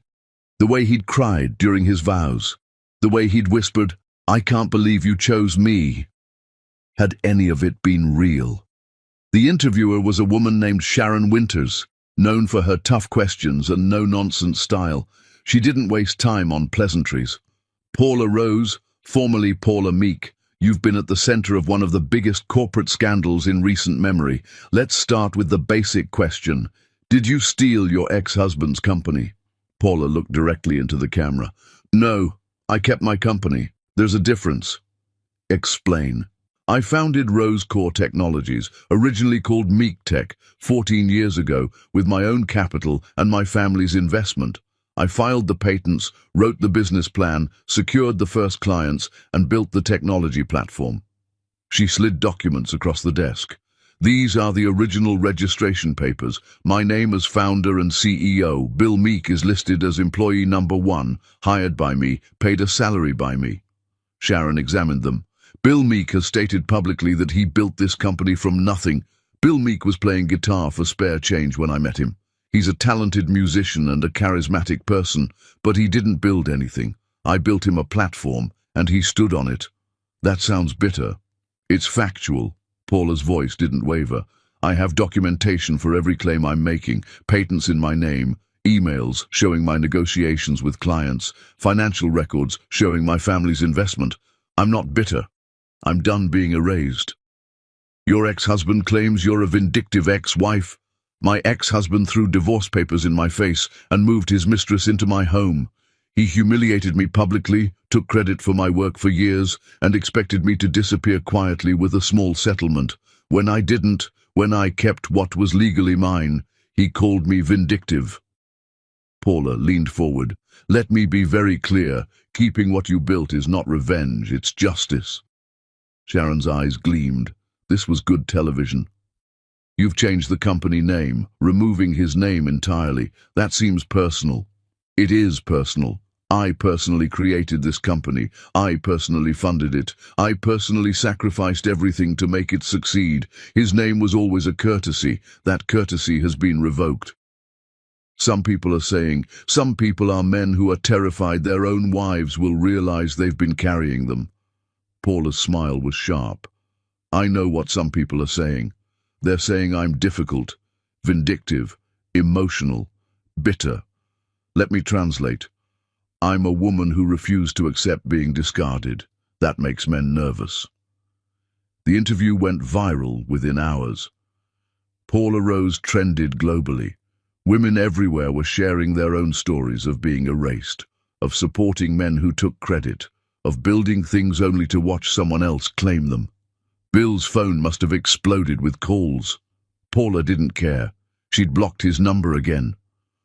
The way he'd cried during his vows. The way he'd whispered, "I can't believe you chose me." Had any of it been real? The interviewer was a woman named Sharon Winters, known for her tough questions and no-nonsense style. She didn't waste time on pleasantries. "Paula Rose, formerly Paula Meek, you've been at the center of one of the biggest corporate scandals in recent memory. Let's start with the basic question. Did you steal your ex-husband's company?" Paula looked directly into the camera. "No, I kept my company. There's a difference." "Explain." "I founded Rosecore Technologies, originally called Meektech, 14 years ago, with my own capital and my family's investment. I filed the patents, wrote the business plan, secured the first clients, and built the technology platform. She slid documents across the desk. These are the original registration papers. My name as founder and CEO. Bill Meek is listed as employee number 1, hired by me, paid a salary by me. Sharon examined them. Bill Meek has stated publicly that he built this company from nothing. Bill Meek was playing guitar for spare change when I met him. He's a talented musician and a charismatic person, but he didn't build anything. I built him a platform, and he stood on it. That sounds bitter. It's factual. Paula's voice didn't waver. I have documentation for every claim I'm making, patents in my name, emails showing my negotiations with clients, financial records showing my family's investment. I'm not bitter. I'm done being erased. Your ex-husband claims you're a vindictive ex-wife. My ex-husband threw divorce papers in my face and moved his mistress into my home. He humiliated me publicly, took credit for my work for years, and expected me to disappear quietly with a small settlement. When I didn't, when I kept what was legally mine, he called me vindictive. Paula leaned forward. Let me be very clear. Keeping what you built is not revenge, it's justice. Sharon's eyes gleamed. This was good television. You've changed the company name, removing his name entirely. That seems personal. It is personal. I personally created this company. I personally funded it. I personally sacrificed everything to make it succeed. His name was always a courtesy. That courtesy has been revoked. Some people are saying, some people are men who are terrified their own wives will realize they've been carrying them. Paula's smile was sharp. I know what some people are saying. They're saying I'm difficult, vindictive, emotional, bitter. Let me translate. I'm a woman who refused to accept being discarded. That makes men nervous. The interview went viral within hours. Paula Rose trended globally. Women everywhere were sharing their own stories of being erased, of supporting men who took credit, of building things only to watch someone else claim them. Bill's phone must have exploded with calls. Paula didn't care. She'd blocked his number again.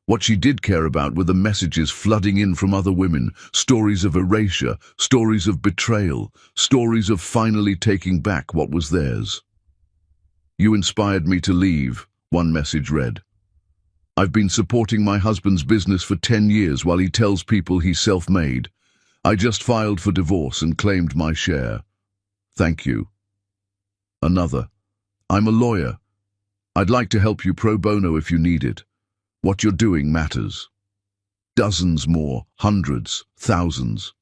What she did care about were the messages flooding in from other women, stories of erasure, stories of betrayal, stories of finally taking back what was theirs. You inspired me to leave, one message read. I've been supporting my husband's business for 10 years while he tells people he's self-made. I just filed for divorce and claimed my share. Thank you. Another. I'm a lawyer. I'd like to help you pro bono if you need it. What you're doing matters. Dozens more, hundreds, thousands.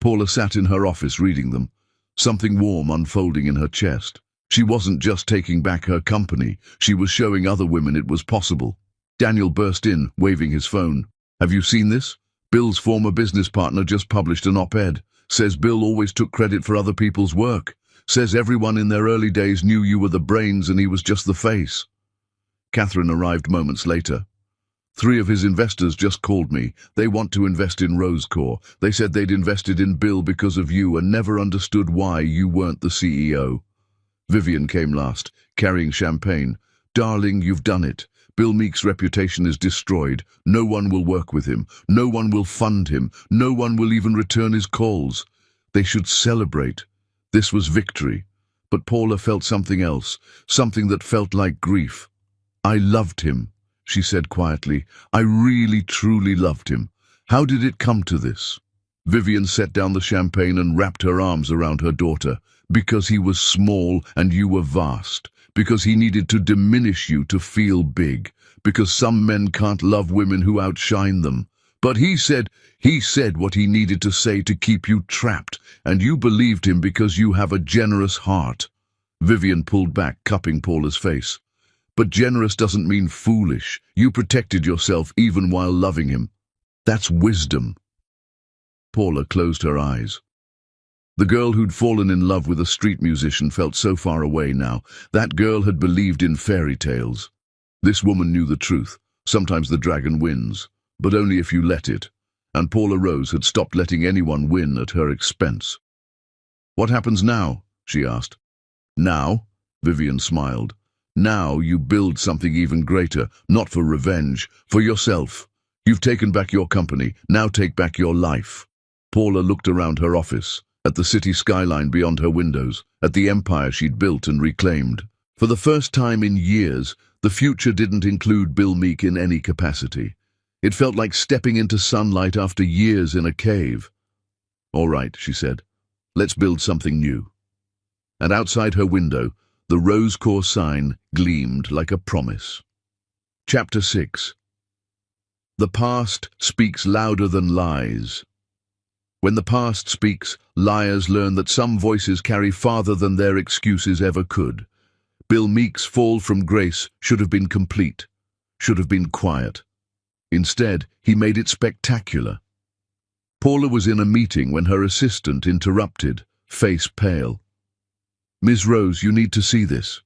Paula sat in her office reading them, something warm unfolding in her chest. She wasn't just taking back her company, she was showing other women it was possible. Daniel burst in, waving his phone. Have you seen this? Bill's former business partner just published an op-ed. Says Bill always took credit for other people's work. Says everyone in their early days knew you were the brains and he was just the face. Catherine arrived moments later. 3 of his investors just called me. They want to invest in Rosecore. They said they'd invested in Bill because of you and never understood why you weren't the CEO. Vivian came last, carrying champagne. Darling, you've done it. Bill Meek's reputation is destroyed. No one will work with him. No one will fund him. No one will even return his calls. They should celebrate. This was victory. But Paula felt something else, something that felt like grief. I loved him, she said quietly. I really, truly loved him. How did it come to this? Vivian set down the champagne and wrapped her arms around her daughter. Because he was small and you were vast. Because he needed to diminish you to feel big. Because some men can't love women who outshine them. But he said what he needed to say to keep you trapped, and you believed him because you have a generous heart. Vivian pulled back, cupping Paula's face. But generous doesn't mean foolish. You protected yourself even while loving him. That's wisdom. Paula closed her eyes. The girl who'd fallen in love with a street musician felt so far away now. That girl had believed in fairy tales. This woman knew the truth. Sometimes the dragon wins, but only if you let it. And Paula Rose had stopped letting anyone win at her expense. What happens now? She asked. Now? Vivian smiled. Now you build something even greater, not for revenge, for yourself. You've taken back your company, now take back your life. Paula looked around her office, at the city skyline beyond her windows, at the empire she'd built and reclaimed. For the first time in years, the future didn't include Bill Meek in any capacity. It felt like stepping into sunlight after years in a cave. "All right," she said. "Let's build something new." And outside her window, the rose-core sign gleamed like a promise. Chapter 6. The past speaks louder than lies. When the past speaks, liars learn that some voices carry farther than their excuses ever could. Bill Meek's fall from grace should have been complete, should have been quiet. Instead, he made it spectacular. Paula was in a meeting when her assistant interrupted, face pale. "Ms. Rose, you need to see this."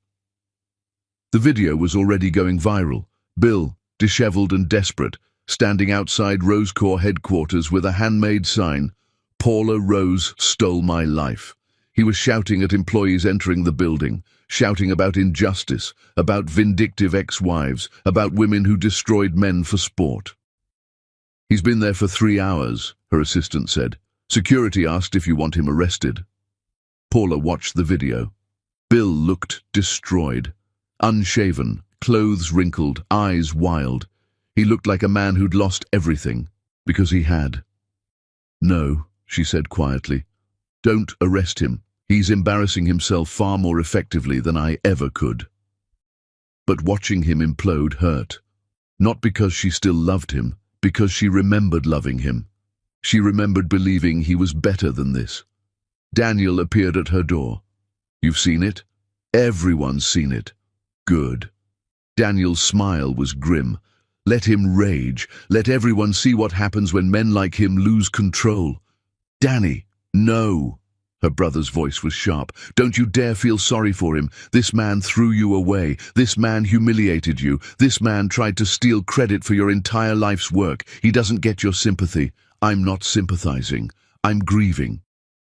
The video was already going viral. Bill, disheveled and desperate, standing outside Rosecore headquarters with a handmade sign, "Paula Rose stole my life." He was shouting at employees entering the building, shouting about injustice, about vindictive ex-wives, about women who destroyed men for sport. "He's been there for 3 hours, her assistant said. "Security asked if you want him arrested." Paula watched the video. Bill looked destroyed, unshaven, clothes wrinkled, eyes wild. He looked like a man who'd lost everything, because he had. "No," she said quietly. "Don't arrest him. He's embarrassing himself far more effectively than I ever could." But watching him implode hurt. Not because she still loved him, because she remembered loving him. She remembered believing he was better than this. Daniel appeared at her door. "You've seen it? Everyone's seen it." "Good." Daniel's smile was grim. Let him rage. Let everyone see what happens when men like him lose control. "Danny, no." Her brother's voice was sharp. "Don't you dare feel sorry for him. This man threw you away. This man humiliated you. This man tried to steal credit for your entire life's work. He doesn't get your sympathy. I'm not sympathizing. I'm grieving."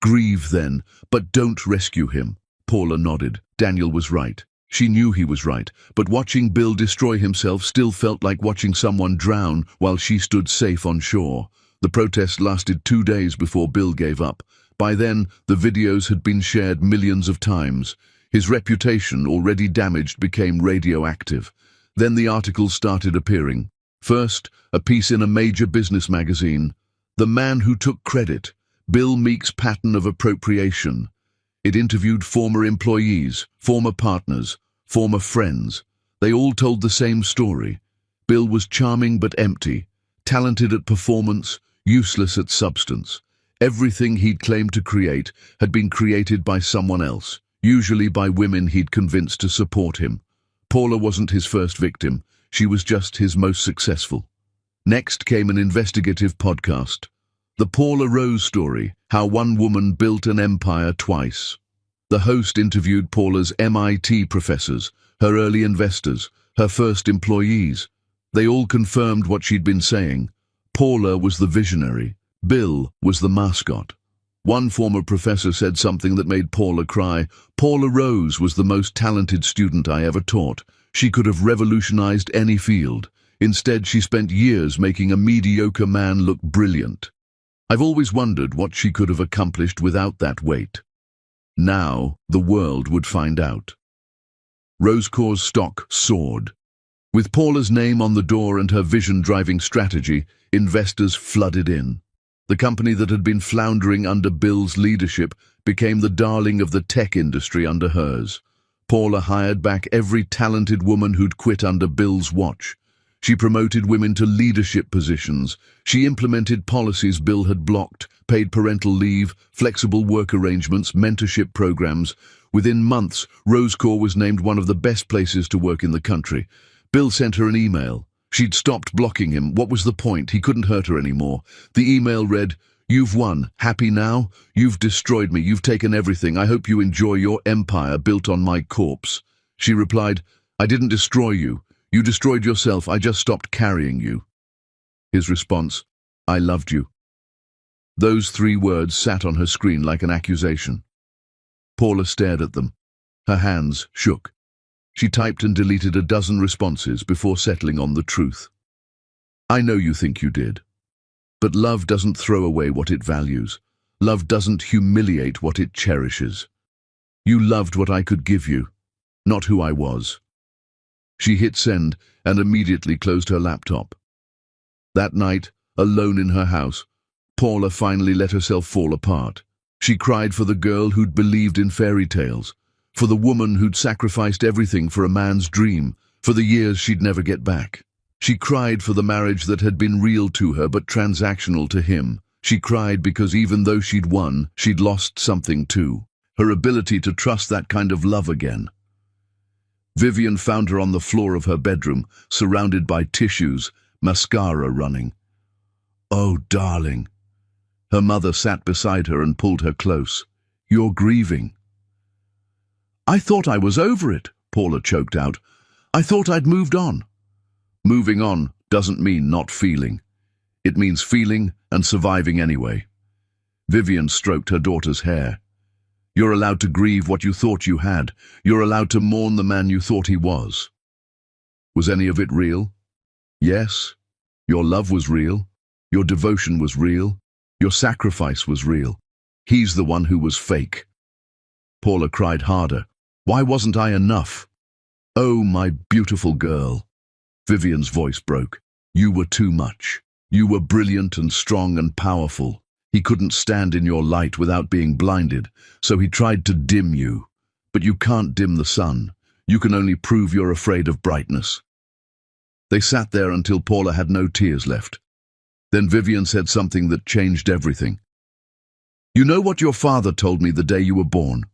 "Grieve then, but don't rescue him." Paula nodded. Daniel was right. She knew he was right, but watching Bill destroy himself still felt like watching someone drown while she stood safe on shore. The protest lasted 2 days before Bill gave up. By then, the videos had been shared millions of times. His reputation, already damaged, became radioactive. Then the articles started appearing. First, a piece in a major business magazine. "The man who took credit, Bill Meek's pattern of appropriation." It interviewed former employees, former partners, former friends. They all told the same story. Bill was charming but empty, talented at performance, useless at substance. Everything he'd claimed to create had been created by someone else, usually by women he'd convinced to support him. Paula wasn't his first victim. She was just his most successful. Next came an investigative podcast. The Paula Rose Story, How One Woman Built an Empire Twice. The host interviewed Paula's MIT professors, her early investors, her first employees. They all confirmed what she'd been saying. Paula was the visionary. Bill was the mascot. One former professor said something that made Paula cry. "Paula Rose was the most talented student I ever taught. She could have revolutionized any field. Instead, she spent years making a mediocre man look brilliant. I've always wondered what she could have accomplished without that weight." Now, the world would find out. Rosecore's stock soared. With Paula's name on the door and her vision driving strategy, investors flooded in. The company that had been floundering under Bill's leadership became the darling of the tech industry under hers. Paula hired back every talented woman who'd quit under Bill's watch. She promoted women to leadership positions. She implemented policies Bill had blocked, paid parental leave, flexible work arrangements, mentorship programs. Within months, Rosecore was named one of the best places to work in the country. Bill sent her an email. She'd stopped blocking him. What was the point? He couldn't hurt her anymore. The email read, "You've won. Happy now? You've destroyed me. You've taken everything. I hope you enjoy your empire built on my corpse." She replied, "I didn't destroy you. You destroyed yourself. I just stopped carrying you." His response, "I loved you." Those 3 words sat on her screen like an accusation. Paula stared at them. Her hands shook. She typed and deleted a dozen responses before settling on the truth. I know you think you did. But love doesn't throw away what it values. Love doesn't humiliate what it cherishes. You loved what I could give you, not who I was. She hit send and immediately closed her laptop. That night, alone in her house, Paula finally let herself fall apart. She cried for the girl who'd believed in fairy tales, for the woman who'd sacrificed everything for a man's dream, for the years she'd never get back. She cried for the marriage that had been real to her but transactional to him. She cried because even though she'd won, she'd lost something too, her ability to trust that kind of love again. Vivian found her on the floor of her bedroom, surrounded by tissues, mascara running. "Oh, darling." Her mother sat beside her and pulled her close. "You're grieving." "I thought I was over it," Paula choked out. "I thought I'd moved on." Moving on doesn't mean not feeling. It means feeling and surviving anyway. Vivian stroked her daughter's hair. "You're allowed to grieve what you thought you had. You're allowed to mourn the man you thought he was." Was any of it real? Yes. Your love was real. Your devotion was real. Your sacrifice was real. He's the one who was fake. Paula cried harder. "Why wasn't I enough?" "Oh, my beautiful girl." Vivian's voice broke. "You were too much. You were brilliant and strong and powerful. He couldn't stand in your light without being blinded, so he tried to dim you. But you can't dim the sun. You can only prove you're afraid of brightness." They sat there until Paula had no tears left. Then Vivian said something that changed everything. "You know what your father told me the day you were born?"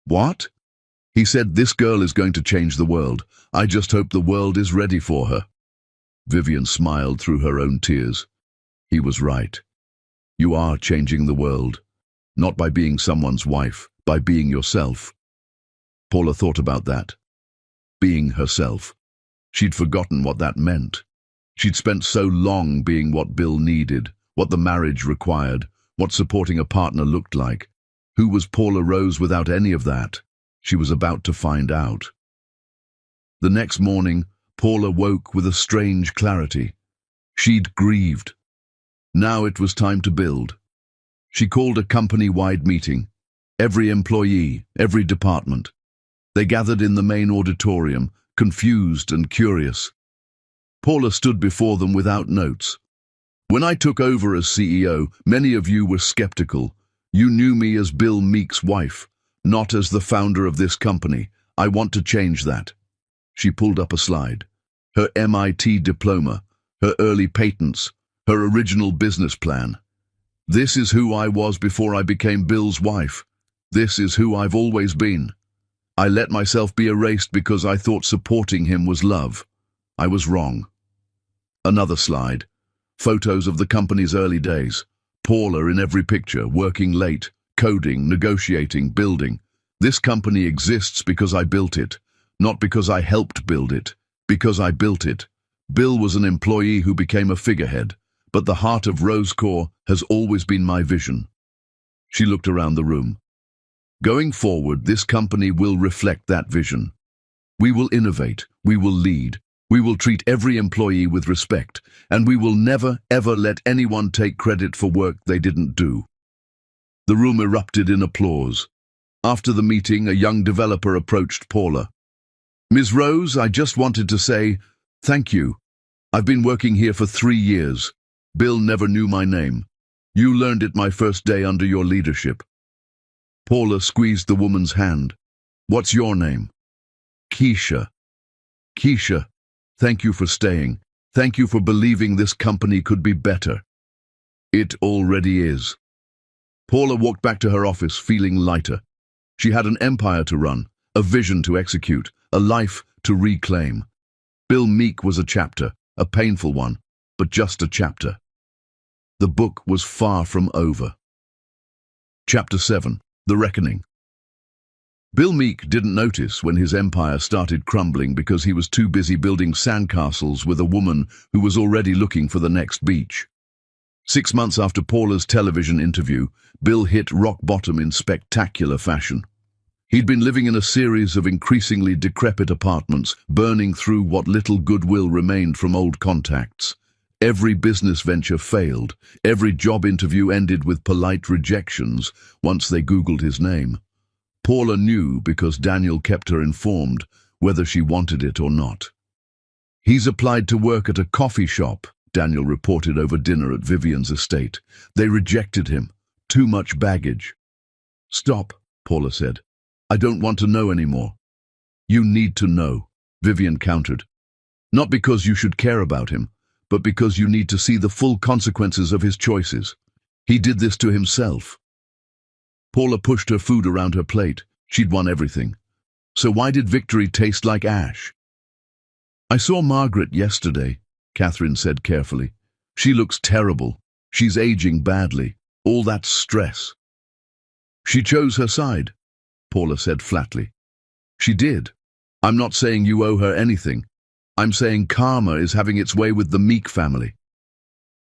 "What?" "He said, this girl is going to change the world. I just hope the world is ready for her." Vivian smiled through her own tears. He was right. You are changing the world. Not by being someone's wife, by being yourself. Paula thought about that. Being herself. She'd forgotten what that meant. She'd spent so long being what Bill needed, what the marriage required, what supporting a partner looked like. Who was Paula Rose without any of that? She was about to find out. The next morning, Paula woke with a strange clarity. She'd grieved. Now it was time to build. She called a company-wide meeting. Every employee, every department. They gathered in the main auditorium, confused and curious. Paula stood before them without notes. "When I took over as CEO, many of you were skeptical. You knew me as Bill Meek's wife, not as the founder of this company. I want to change that." She pulled up a slide. Her MIT diploma, her early patents, her original business plan. "This is who I was before I became Bill's wife. This is who I've always been. I let myself be erased because I thought supporting him was love. I was wrong." Another slide. Photos of the company's early days. Paula in every picture, working late, coding, negotiating, building. "This company exists because I built it, not because I helped build it, because I built it." Bill was an employee who became a figurehead, but the heart of RoseCore has always been my vision. She looked around the room. Going forward, this company will reflect that vision. We will innovate, we will lead, we will treat every employee with respect, and we will never, ever let anyone take credit for work they didn't do. The room erupted in applause. After the meeting, a young developer approached Paula. "Ms. Rose, I just wanted to say thank you. I've been working here for 3 years. Bill never knew my name. You learned it my first day under your leadership." Paula squeezed the woman's hand. "What's your name?" "Keisha." "Keisha, thank you for staying. Thank you for believing this company could be better." "It already is." Paula walked back to her office feeling lighter. She had an empire to run, a vision to execute, a life to reclaim. Bill Meek was a chapter, a painful one, but just a chapter. The book was far from over. Chapter 7. The Reckoning. Bill Meek didn't notice when his empire started crumbling because he was too busy building sandcastles with a woman who was already looking for the next beach. 6 months after Paula's television interview, Bill hit rock bottom in spectacular fashion. He'd been living in a series of increasingly decrepit apartments, burning through what little goodwill remained from old contacts. Every business venture failed. Every job interview ended with polite rejections once they Googled his name. Paula knew because Daniel kept her informed, whether she wanted it or not. "He's applied to work at a coffee shop," Daniel reported over dinner at Vivian's estate. "They rejected him. Too much baggage." "Stop," Paula said. "I don't want to know anymore." "You need to know," Vivian countered. "Not because you should care about him, but because you need to see the full consequences of his choices. He did this to himself." Paula pushed her food around her plate. She'd won everything. So why did victory taste like ash? "I saw Margaret yesterday," Catherine said carefully. "She looks terrible. She's aging badly. All that stress." "She chose her side," Paula said flatly. "She did. I'm not saying you owe her anything. I'm saying karma is having its way with the Meek family."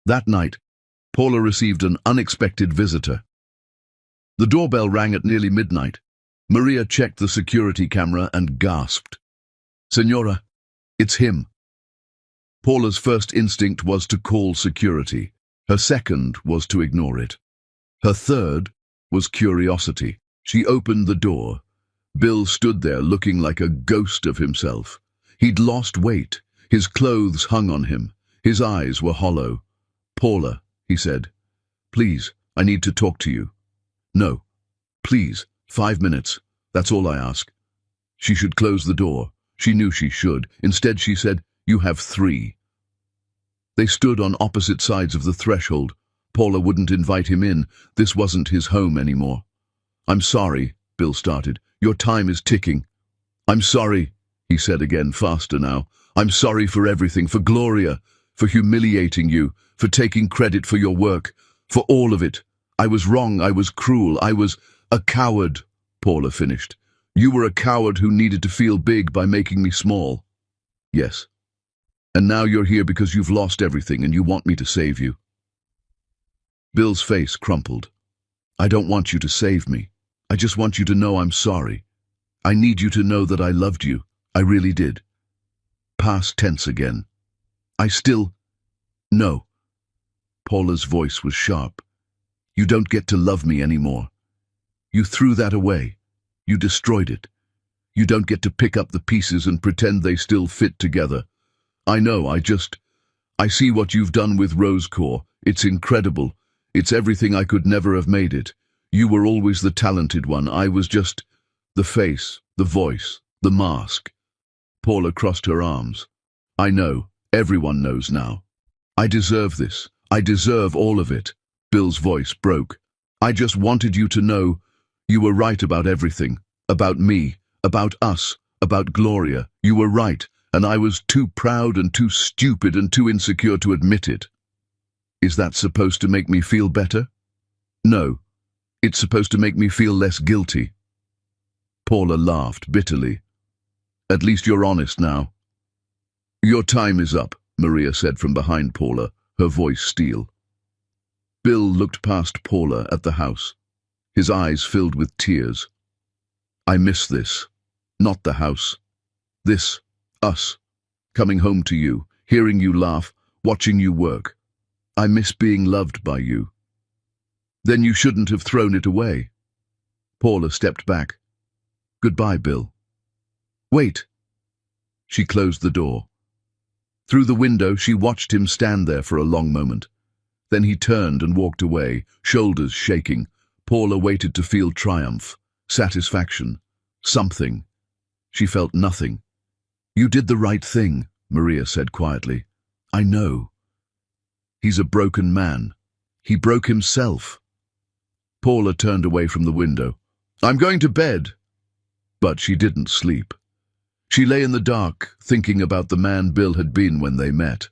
That night, Paula received an unexpected visitor. The doorbell rang at nearly midnight. Maria checked the security camera and gasped. "Senora, it's him." Paula's first instinct was to call security. Her second was to ignore it. Her third was curiosity. She opened the door. Bill stood there looking like a ghost of himself. He'd lost weight. His clothes hung on him. His eyes were hollow. "Paula," he said, "please, I need to talk to you." "No, please, 5 minutes. That's all I ask." She should close the door. She knew she should. Instead, she said, "You have 3. They stood on opposite sides of the threshold. Paula wouldn't invite him in. This wasn't his home anymore. "I'm sorry," Bill started. "Your time is ticking." "I'm sorry," he said again, faster now. "I'm sorry for everything, for Gloria, for humiliating you, for taking credit for your work, for all of it. I was wrong, I was cruel, I was a coward," Paula finished. "You were a coward who needed to feel big by making me small." "Yes. And now you're here because you've lost everything and you want me to save you." Bill's face crumpled. "I don't want you to save me. I just want you to know I'm sorry. I need you to know that I loved you. I really did." Past tense again. "I still..." "No." Paula's voice was sharp. "You don't get to love me anymore. You threw that away. You destroyed it. You don't get to pick up the pieces and pretend they still fit together. I know, I see what you've done with Rosecore. It's incredible. It's everything I could never have made it. You were always the talented one. I was just the face, the voice, the mask." Paula crossed her arms. "I know. Everyone knows now. I deserve this. I deserve all of it." Bill's voice broke. "I just wanted you to know you were right about everything. About me, about us, about Gloria. You were right, and I was too proud and too stupid and too insecure to admit it." "Is that supposed to make me feel better?" "No. It's supposed to make me feel less guilty." Paula laughed bitterly. "At least you're honest now." "Your time is up," Maria said from behind Paula, her voice steel. Bill looked past Paula at the house. His eyes filled with tears. "I miss this. Not the house. This, us. Coming home to you, hearing you laugh, watching you work. I miss being loved by you." "Then you shouldn't have thrown it away." Paula stepped back. "Goodbye, Bill." "Wait." She closed the door. Through the window, she watched him stand there for a long moment. Then he turned and walked away, shoulders shaking. Paula waited to feel triumph, satisfaction, something. She felt nothing. "You did the right thing," Maria said quietly. "I know." "He's a broken man. He broke himself." Paula turned away from the window. "I'm going to bed." But she didn't sleep. She lay in the dark, thinking about the man Bill had been when they met.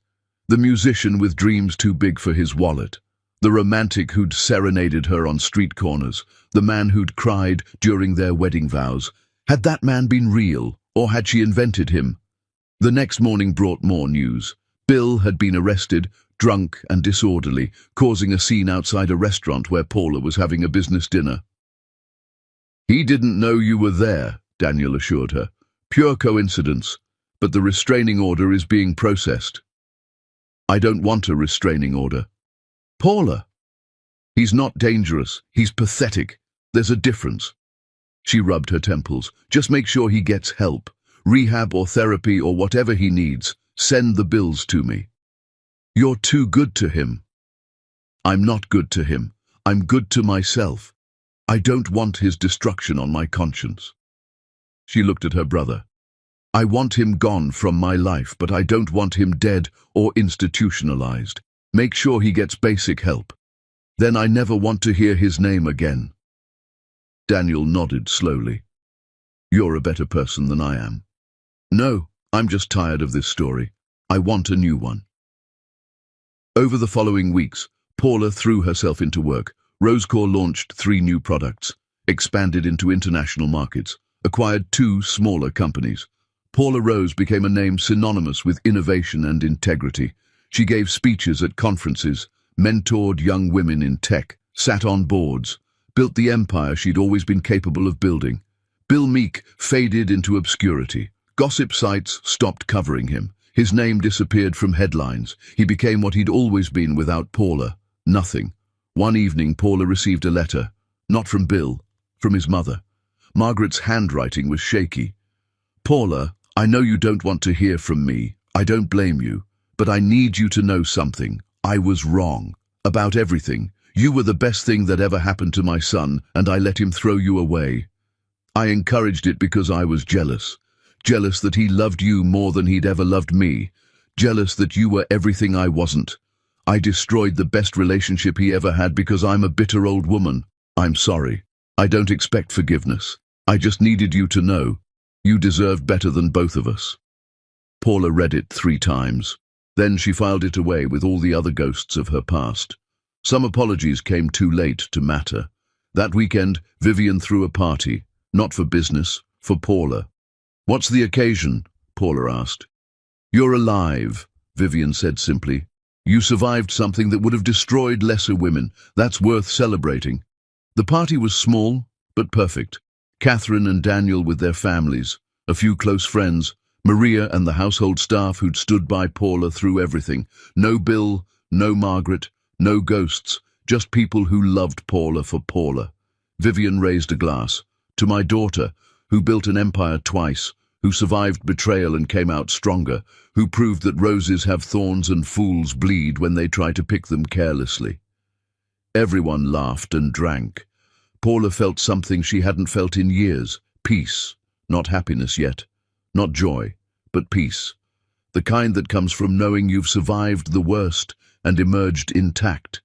The musician with dreams too big for his wallet. The romantic who'd serenaded her on street corners. The man who'd cried during their wedding vows. Had that man been real, or had she invented him? The next morning brought more news. Bill had been arrested, drunk and disorderly, causing a scene outside a restaurant where Paula was having a business dinner. "He didn't know you were there," Daniel assured her. "Pure coincidence, but the restraining order is being processed." I don't want a restraining order. Paula! He's not dangerous. He's pathetic. There's a difference. She rubbed her temples. Just make sure he gets help. Rehab or therapy or whatever he needs. Send the bills to me. You're too good to him. I'm not good to him. I'm good to myself. I don't want his destruction on my conscience. She looked at her brother. I want him gone from my life, but I don't want him dead or institutionalized. Make sure he gets basic help. Then I never want to hear his name again. Daniel nodded slowly. You're a better person than I am. No, I'm just tired of this story. I want a new one. Over the following weeks, Paula threw herself into work. RoseCore launched 3 new products, expanded into international markets, acquired 2 smaller companies. Paula Rose became a name synonymous with innovation and integrity. She gave speeches at conferences, mentored young women in tech, sat on boards, built the empire she'd always been capable of building. Bill Meek faded into obscurity. Gossip sites stopped covering him. His name disappeared from headlines. He became what he'd always been without Paula. Nothing. One evening, Paula received a letter. Not from Bill, from his mother. Margaret's handwriting was shaky. Paula, I know you don't want to hear from me. I don't blame you. But I need you to know something. I was wrong. About everything. You were the best thing that ever happened to my son, and I let him throw you away. I encouraged it because I was jealous. Jealous that he loved you more than he'd ever loved me. Jealous that you were everything I wasn't. I destroyed the best relationship he ever had because I'm a bitter old woman. I'm sorry. I don't expect forgiveness. I just needed you to know. You deserve better than both of us. Paula read it 3 times. Then she filed it away with all the other ghosts of her past. Some apologies came too late to matter. That weekend, Vivian threw a party. Not for business, for Paula. What's the occasion? Paula asked. You're alive, Vivian said simply. You survived something that would have destroyed lesser women. That's worth celebrating. The party was small, but perfect. Catherine and Daniel with their families, a few close friends, Maria and the household staff who'd stood by Paula through everything. No Bill, no Margaret, no ghosts, just people who loved Paula for Paula. Vivian raised a glass. To my daughter, who built an empire twice, who survived betrayal and came out stronger, who proved that roses have thorns and fools bleed when they try to pick them carelessly. Everyone laughed and drank. Paula felt something she hadn't felt in years. Peace. Not happiness yet. Not joy, but peace. The kind that comes from knowing you've survived the worst and emerged intact.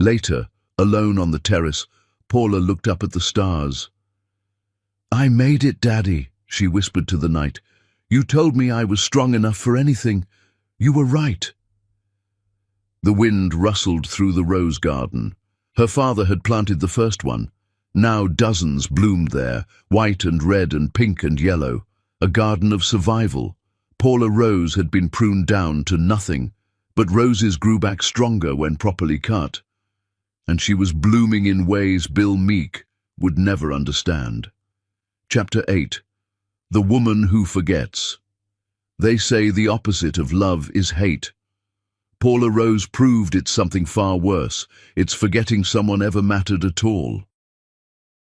Later, alone on the terrace, Paula looked up at the stars. I made it, Daddy, she whispered to the night. You told me I was strong enough for anything. You were right. The wind rustled through the rose garden. Her father had planted the first one. Now dozens bloomed there, white and red and pink and yellow. A garden of survival. Paula Rose had been pruned down to nothing, but roses grew back stronger when properly cut. And she was blooming in ways Bill Meek would never understand. Chapter 8. The Woman Who Forgets. They say the opposite of love is hate. Paula Rose proved it's something far worse. It's forgetting someone ever mattered at all.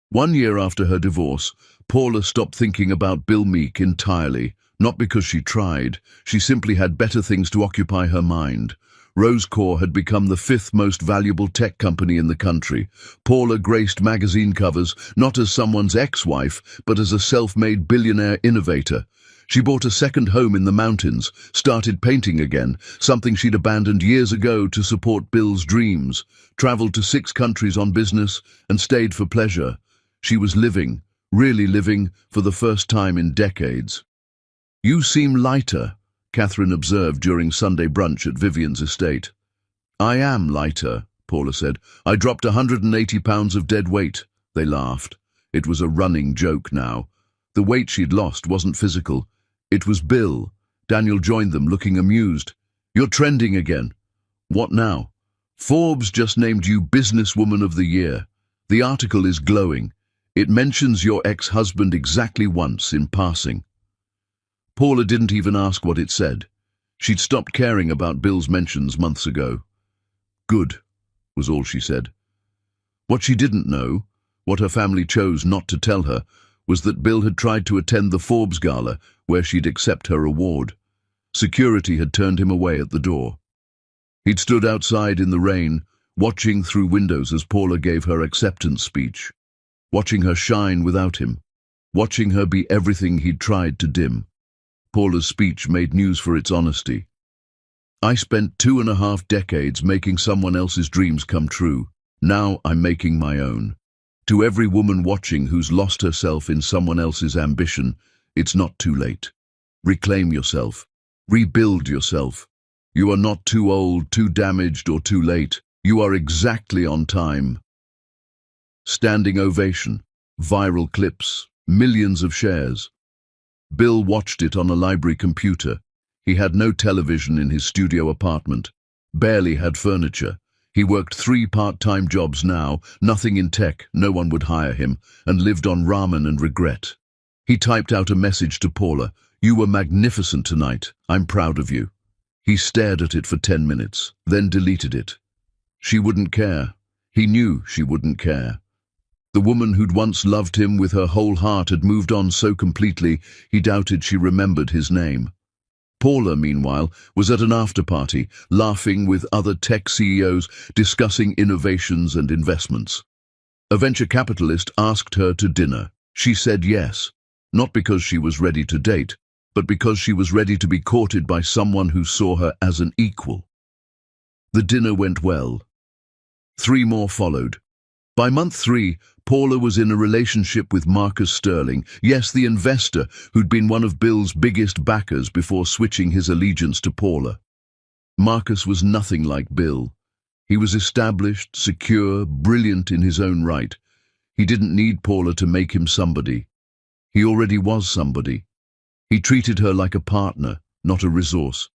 1 year after her divorce, Paula stopped thinking about Bill Meek entirely, not because she tried. She simply had better things to occupy her mind. RoseCore had become the 5th most valuable tech company in the country. Paula graced magazine covers, not as someone's ex-wife, but as a self-made billionaire innovator. She bought a second home in the mountains, started painting again, something she'd abandoned years ago to support Bill's dreams, traveled to 6 countries on business, and stayed for pleasure. She was living, really living, for the first time in decades. You seem lighter, Catherine observed during Sunday brunch at Vivian's estate. I am lighter, Paula said. I dropped 180 pounds of dead weight. They laughed. It was a running joke now. The weight she'd lost wasn't physical. It was Bill. Daniel joined them, looking amused. You're trending again. What now? Forbes just named you Businesswoman of the Year. The article is glowing. It mentions your ex-husband exactly once in passing. Paula didn't even ask what it said. She'd stopped caring about Bill's mentions months ago. Good, was all she said. What she didn't know, what her family chose not to tell her, was that Bill had tried to attend the Forbes Gala where she'd accept her award. Security had turned him away at the door. He'd stood outside in the rain, watching through windows as Paula gave her acceptance speech, watching her shine without him, watching her be everything he'd tried to dim. Paula's speech made news for its honesty. I spent 2.5 decades making someone else's dreams come true. Now I'm making my own. To every woman watching who's lost herself in someone else's ambition, it's not too late. Reclaim yourself. Rebuild yourself. You are not too old, too damaged, or too late. You are exactly on time. Standing ovation, viral clips, millions of shares. Bill watched it on a library computer. He had no television in his studio apartment, barely had furniture. He worked 3 part-time jobs now, nothing in tech, no one would hire him, and lived on ramen and regret. He typed out a message to Paula, "You were magnificent tonight. I'm proud of you." He stared at it for 10 minutes, then deleted it. She wouldn't care. He knew she wouldn't care. The woman who'd once loved him with her whole heart had moved on so completely he doubted she remembered his name. Paula, meanwhile, was at an after-party, laughing with other tech CEOs, discussing innovations and investments. A venture capitalist asked her to dinner. She said yes, not because she was ready to date, but because she was ready to be courted by someone who saw her as an equal. The dinner went well. 3 more followed. By month 3, Paula was in a relationship with Marcus Sterling, yes, the investor who'd been one of Bill's biggest backers before switching his allegiance to Paula. Marcus was nothing like Bill. He was established, secure, brilliant in his own right. He didn't need Paula to make him somebody. He already was somebody. He treated her like a partner, not a resource.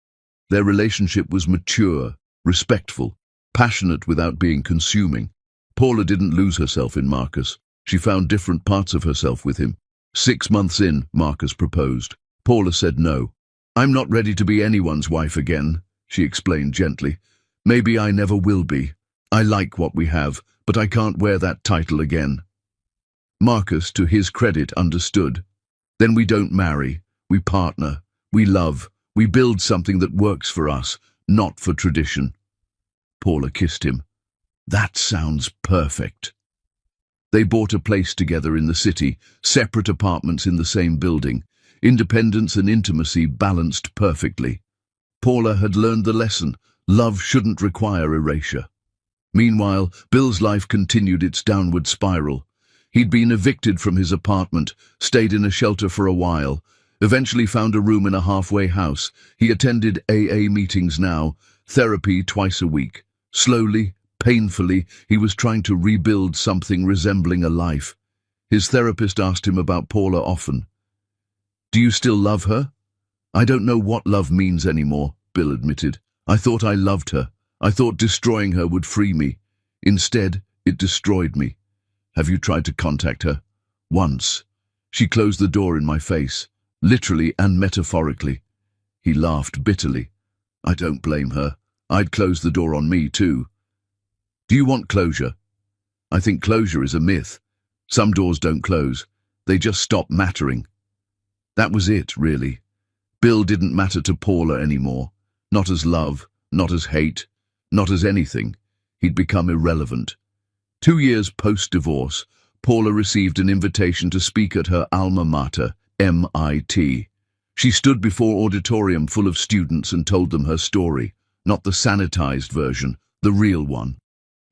Their relationship was mature, respectful, passionate without being consuming. Paula didn't lose herself in Marcus. She found different parts of herself with him. 6 months in, Marcus proposed. Paula said no. "I'm not ready to be anyone's wife again," she explained gently. "Maybe I never will be. I like what we have, but I can't wear that title again." Marcus, to his credit, understood. "Then we don't marry. We partner. We love. We build something that works for us, not for tradition." Paula kissed him. "That sounds perfect." They bought a place together in the city, separate apartments in the same building. Independence and intimacy balanced perfectly. Paula had learned the lesson. Love shouldn't require erasure. Meanwhile, Bill's life continued its downward spiral. He'd been evicted from his apartment, stayed in a shelter for a while, eventually found a room in a halfway house. He attended AA meetings now, therapy twice a week. Slowly, painfully, he was trying to rebuild something resembling a life. His therapist asked him about Paula often. "Do you still love her?" "I don't know what love means anymore," Bill admitted. "I thought I loved her. I thought destroying her would free me. Instead, it destroyed me." "Have you tried to contact her?" "Once. She closed the door in my face, literally and metaphorically." He laughed bitterly. "I don't blame her. I'd close the door on me too." "Do you want closure?" "I think closure is a myth. Some doors don't close. They just stop mattering." That was it, really. Bill didn't matter to Paula anymore. Not as love, not as hate, not as anything. He'd become irrelevant. 2 years post-divorce, Paula received an invitation to speak at her alma mater, MIT. She stood before an auditorium full of students and told them her story, not the sanitized version, the real one.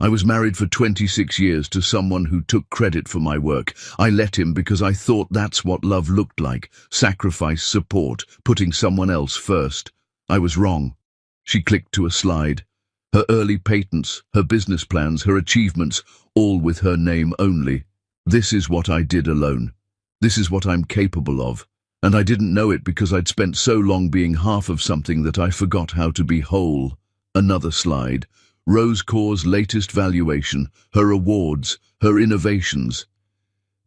"I was married for 26 years to someone who took credit for my work. I let him because I thought that's what love looked like, sacrifice, support, putting someone else first. I was wrong." She clicked to a slide. Her early patents, her business plans, her achievements, all with her name only. "This is what I did alone. This is what I'm capable of. And I didn't know it because I'd spent so long being half of something that I forgot how to be whole." Another slide. Rose Corps' latest valuation, her awards, her innovations.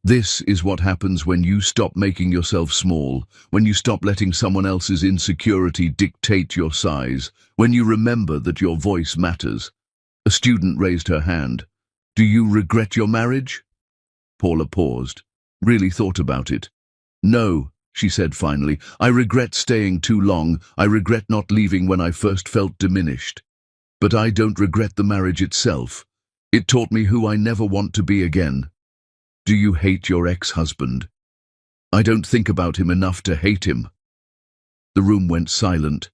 This is what happens when you stop making yourself small, when you stop letting someone else's insecurity dictate your size, when you remember that your voice matters. A student raised her hand. Do you regret your marriage? Paula paused, really thought about it. No, she said finally. I regret staying too long. I regret not leaving when I first felt diminished. But I don't regret the marriage itself. It taught me who I never want to be again. Do you hate your ex-husband? I don't think about him enough to hate him. The room went silent.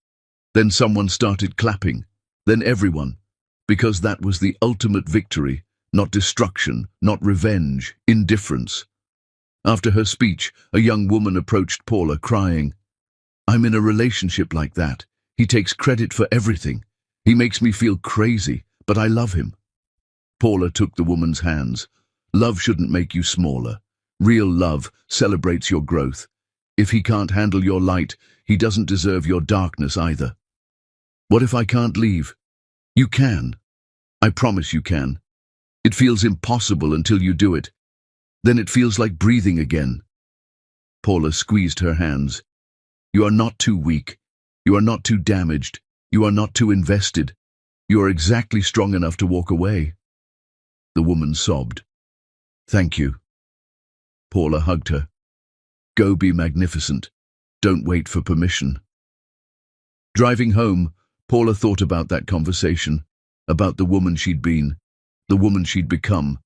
Then someone started clapping. Then everyone. Because that was the ultimate victory. Not destruction, not revenge, indifference. After her speech, a young woman approached Paula crying, I'm in a relationship like that. He takes credit for everything. He makes me feel crazy, but I love him. Paula took the woman's hands. Love shouldn't make you smaller. Real love celebrates your growth. If he can't handle your light, he doesn't deserve your darkness either. What if I can't leave? You can. I promise you can. It feels impossible until you do it. Then it feels like breathing again. Paula squeezed her hands. You are not too weak. You are not too damaged. You are not too invested. You are exactly strong enough to walk away. The woman sobbed. Thank you. Paula hugged her. Go be magnificent. Don't wait for permission. Driving home, Paula thought about that conversation, about the woman she'd been, the woman she'd become.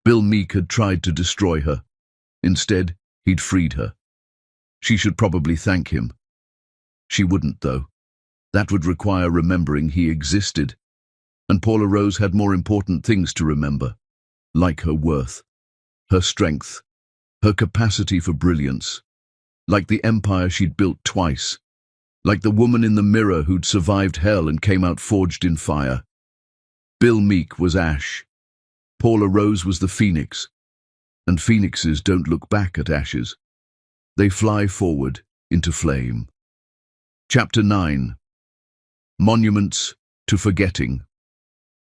Bill Meek had tried to destroy her. Instead, he'd freed her. She should probably thank him. She wouldn't, though. That would require remembering he existed. And Paula Rose had more important things to remember, like her worth, her strength, her capacity for brilliance, like the empire she'd built twice, like the woman in the mirror who'd survived hell and came out forged in fire. Bill Meek was ash. Paula Rose was the phoenix. And phoenixes don't look back at ashes. They fly forward into flame. Chapter 9. Monuments to Forgetting.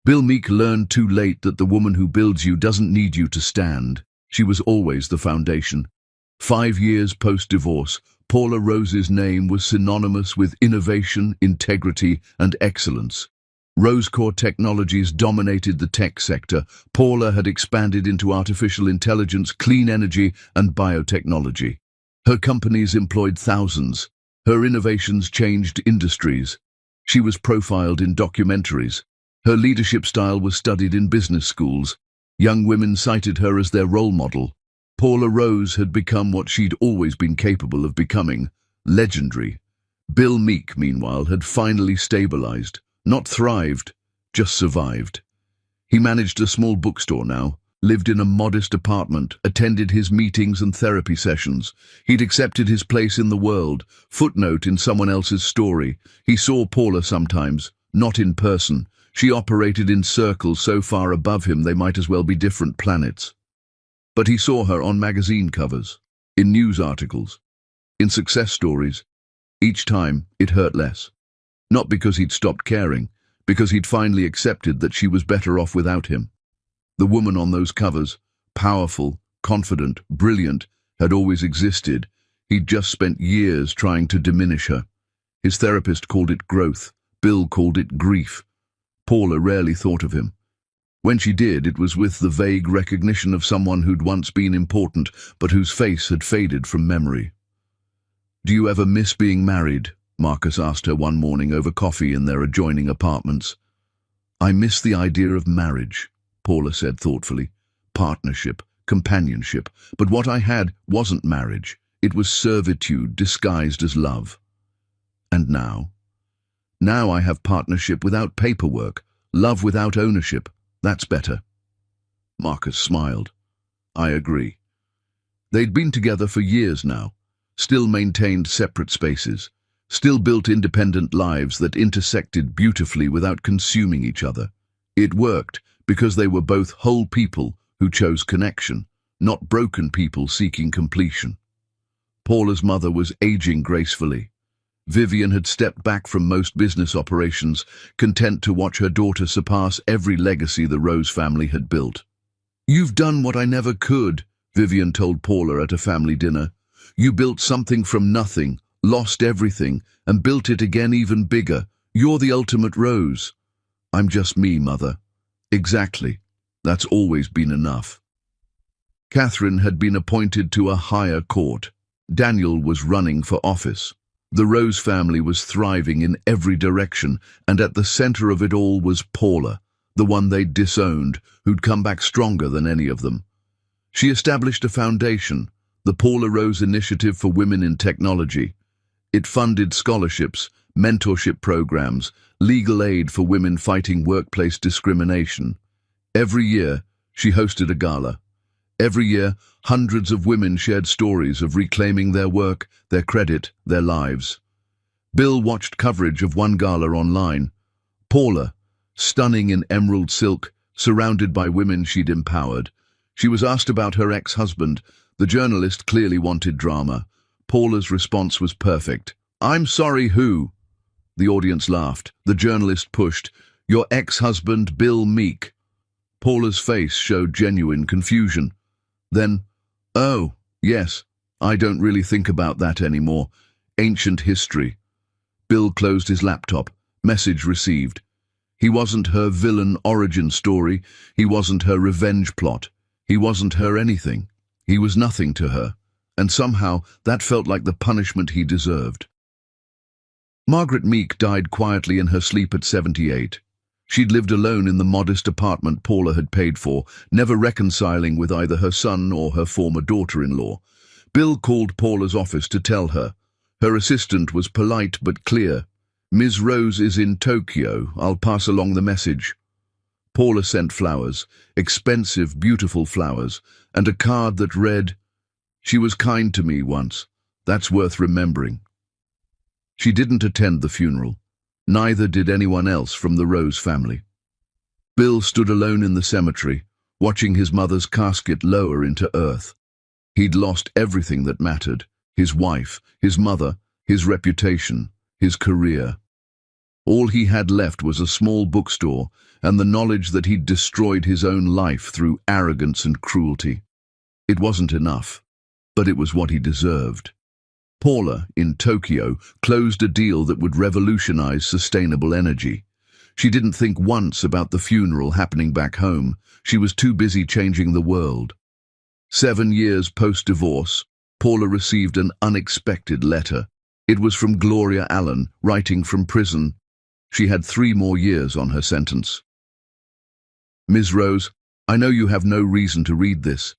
Bill Meek learned too late that the woman who builds you doesn't need you to stand. She was always the foundation. 5 years post-divorce, Paula Rose's name was synonymous with innovation, integrity, and excellence. RoseCore Technologies dominated the tech sector. Paula had expanded into artificial intelligence, clean energy, and biotechnology. Her companies employed thousands. Her innovations changed industries. She was profiled in documentaries. Her leadership style was studied in business schools. Young women cited her as their role model. Paula Rose had become what she'd always been capable of becoming, legendary. Bill Meek, meanwhile, had finally stabilized, not thrived, just survived. He managed a small bookstore now, lived in a modest apartment, attended his meetings and therapy sessions. He'd accepted his place in the world, footnote in someone else's story. He saw Paula sometimes, not in person. She operated in circles so far above him they might as well be different planets. But he saw her on magazine covers, in news articles, in success stories. Each time, it hurt less. Not because he'd stopped caring, because he'd finally accepted that she was better off without him. The woman on those covers, powerful, confident, brilliant, had always existed. He'd just spent years trying to diminish her. His therapist called it growth. Bill called it grief. Paula rarely thought of him. When she did, it was with the vague recognition of someone who'd once been important, but whose face had faded from memory. Do you ever miss being married? Marcus asked her one morning over coffee in their adjoining apartments. I miss the idea of marriage, Paula said thoughtfully. Partnership, companionship. But what I had wasn't marriage. It was servitude disguised as love. And now? Now I have partnership without paperwork, love without ownership. That's better. Marcus smiled. I agree. They'd been together for years now, still maintained separate spaces, still built independent lives that intersected beautifully without consuming each other. It worked because they were both whole people who chose connection, not broken people seeking completion. Paula's mother was aging gracefully. Vivian had stepped back from most business operations, content to watch her daughter surpass every legacy the Rose family had built. You've done what I never could, Vivian told Paula at a family dinner. You built something from nothing, lost everything, and built it again even bigger. You're the ultimate Rose. I'm just me, Mother. Exactly. That's always been enough. Catherine had been appointed to a higher court. Daniel was running for office. The Rose family was thriving in every direction, and at the center of it all was Paula, the one they'd disowned, who'd come back stronger than any of them. She established a foundation, the Paula Rose Initiative for Women in Technology. It funded scholarships, mentorship programs, legal aid for women fighting workplace discrimination. Every year, she hosted a gala. Every year, hundreds of women shared stories of reclaiming their work, their credit, their lives. Bill watched coverage of one gala online. Paula, stunning in emerald silk, surrounded by women she'd empowered. She was asked about her ex-husband. The journalist clearly wanted drama. Paula's response was perfect. I'm sorry, who? The audience laughed. The journalist pushed, your ex-husband, Bill Meek. Paula's face showed genuine confusion. Then, oh, yes, I don't really think about that anymore. Ancient history. Bill closed his laptop. Message received. He wasn't her villain origin story. He wasn't her revenge plot. He wasn't her anything. He was nothing to her. And somehow that felt like the punishment he deserved. Margaret Meek died quietly in her sleep at 78. She'd lived alone in the modest apartment Paula had paid for, never reconciling with either her son or her former daughter-in-law. Bill called Paula's office to tell her. Her assistant was polite but clear. Ms. Rose is in Tokyo. I'll pass along the message. Paula sent flowers, expensive, beautiful flowers, and a card that read, She was kind to me once. That's worth remembering. She didn't attend the funeral. Neither did anyone else from the Rose family. Bill stood alone in the cemetery, watching his mother's casket lower into earth. He'd lost everything that mattered, his wife, his mother, his reputation, his career. All he had left was a small bookstore and the knowledge that he'd destroyed his own life through arrogance and cruelty. It wasn't enough, but it was what he deserved. Paula, in Tokyo, closed a deal that would revolutionize sustainable energy. She didn't think once about the funeral happening back home. She was too busy changing the world. 7 years post-divorce, Paula received an unexpected letter. It was from Gloria Allen, writing from prison. She had 3 more years on her sentence. Ms. Rose, I know you have no reason to read this.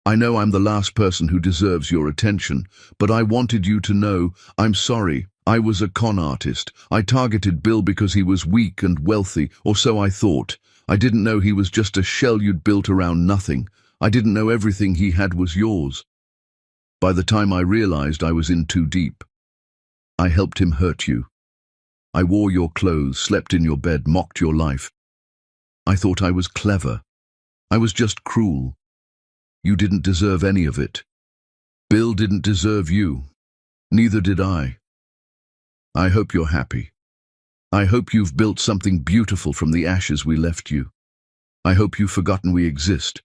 I know I'm the last person who deserves your attention, but I wanted you to know I'm sorry. I was a con artist. I targeted Bill because he was weak and wealthy, or so I thought. I didn't know he was just a shell you'd built around nothing. I didn't know everything he had was yours. By the time I realized I was in too deep, I helped him hurt you. I wore your clothes, slept in your bed, mocked your life. I thought I was clever. I was just cruel. You didn't deserve any of it. Bill didn't deserve you. Neither did I. I hope you're happy. I hope you've built something beautiful from the ashes we left you. I hope you've forgotten we exist.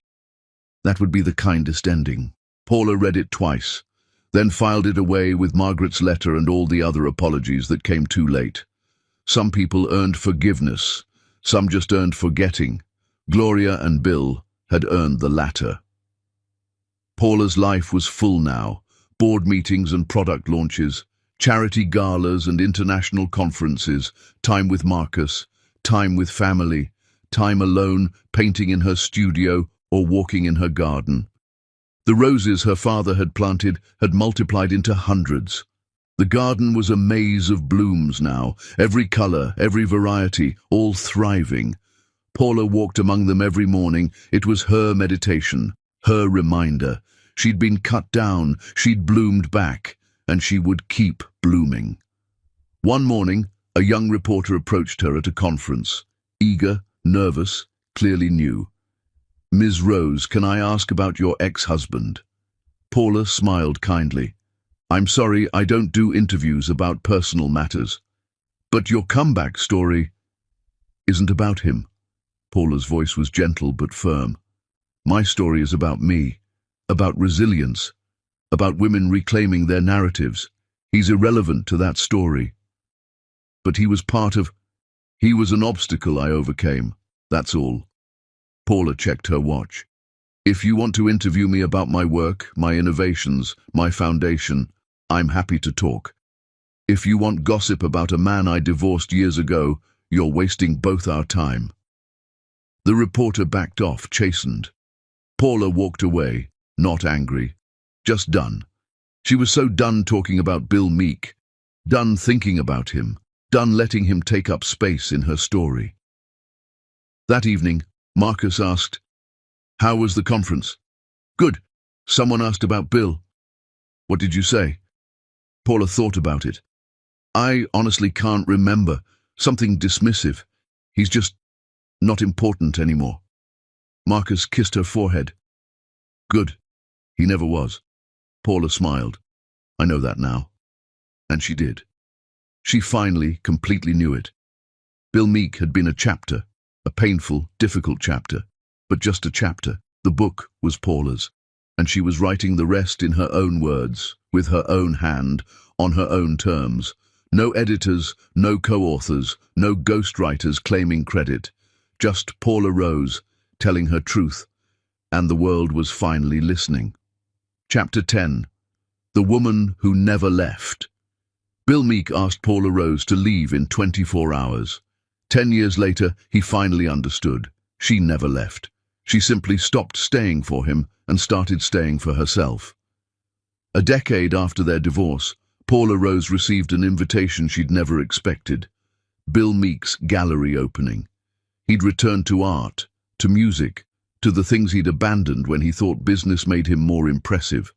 That would be the kindest ending. Paula read it twice, then filed it away with Margaret's letter and all the other apologies that came too late. Some people earned forgiveness. Some just earned forgetting. Gloria and Bill had earned the latter. Paula's life was full now. Board meetings and product launches, charity galas and international conferences, time with Marcus, time with family, time alone, painting in her studio or walking in her garden. The roses her father had planted had multiplied into hundreds. The garden was a maze of blooms now, every color, every variety, all thriving. Paula walked among them every morning. It was her meditation, her reminder. She'd been cut down, she'd bloomed back, and she would keep blooming. One morning, a young reporter approached her at a conference. Eager, nervous, clearly new. Ms. Rose, can I ask about your ex-husband? Paula smiled kindly. I'm sorry, I don't do interviews about personal matters. But your comeback story isn't about him. Paula's voice was gentle but firm. My story is about me. about resilience, about women reclaiming their narratives. He's irrelevant to that story. But he was an obstacle I overcame, that's all. Paula checked her watch. If you want to interview me about my work, my innovations, my foundation, I'm happy to talk. If you want gossip about a man I divorced years ago, you're wasting both our time. The reporter backed off, chastened. Paula walked away, not angry, just done. She was so done talking about Bill Meek, done thinking about him, done letting him take up space in her story. That evening, Marcus asked, "How was the conference?" "Good. Someone asked about Bill." "What did you say?" Paula thought about it. "I honestly can't remember. Something dismissive. He's just not important anymore." Marcus kissed her forehead. "Good. He never was." Paula smiled. "I know that now." And she did. She finally, completely knew it. Bill Meek had been a chapter, a painful, difficult chapter, but just a chapter. The book was Paula's, and she was writing the rest in her own words, with her own hand, on her own terms. No editors, no co-authors, no ghostwriters claiming credit. Just Paula Rose, telling her truth, and the world was finally listening. Chapter 10. The Woman Who Never Left. Bill Meek asked Paula Rose to leave in 24 hours. 10 years later, he finally understood. She never left. She simply stopped staying for him and started staying for herself. A decade after their divorce, Paula Rose received an invitation she'd never expected. Bill Meek's gallery opening. He'd returned to art, to music, to the things he'd abandoned when he thought business made him more impressive.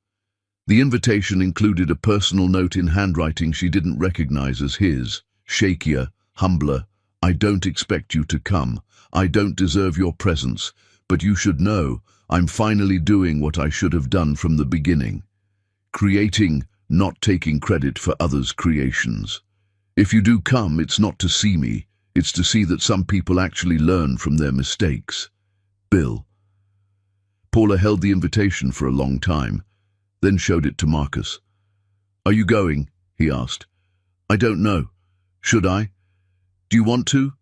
The invitation included a personal note in handwriting she didn't recognize as his, shakier, humbler. "I don't expect you to come. I don't deserve your presence, but you should know I'm finally doing what I should have done from the beginning. Creating, not taking credit for others' creations. If you do come, it's not to see me, it's to see that some people actually learn from their mistakes. Bill." Paula held the invitation for a long time, then showed it to Marcus. "Are you going?" he asked. "I don't know. Should I? Do you want to?"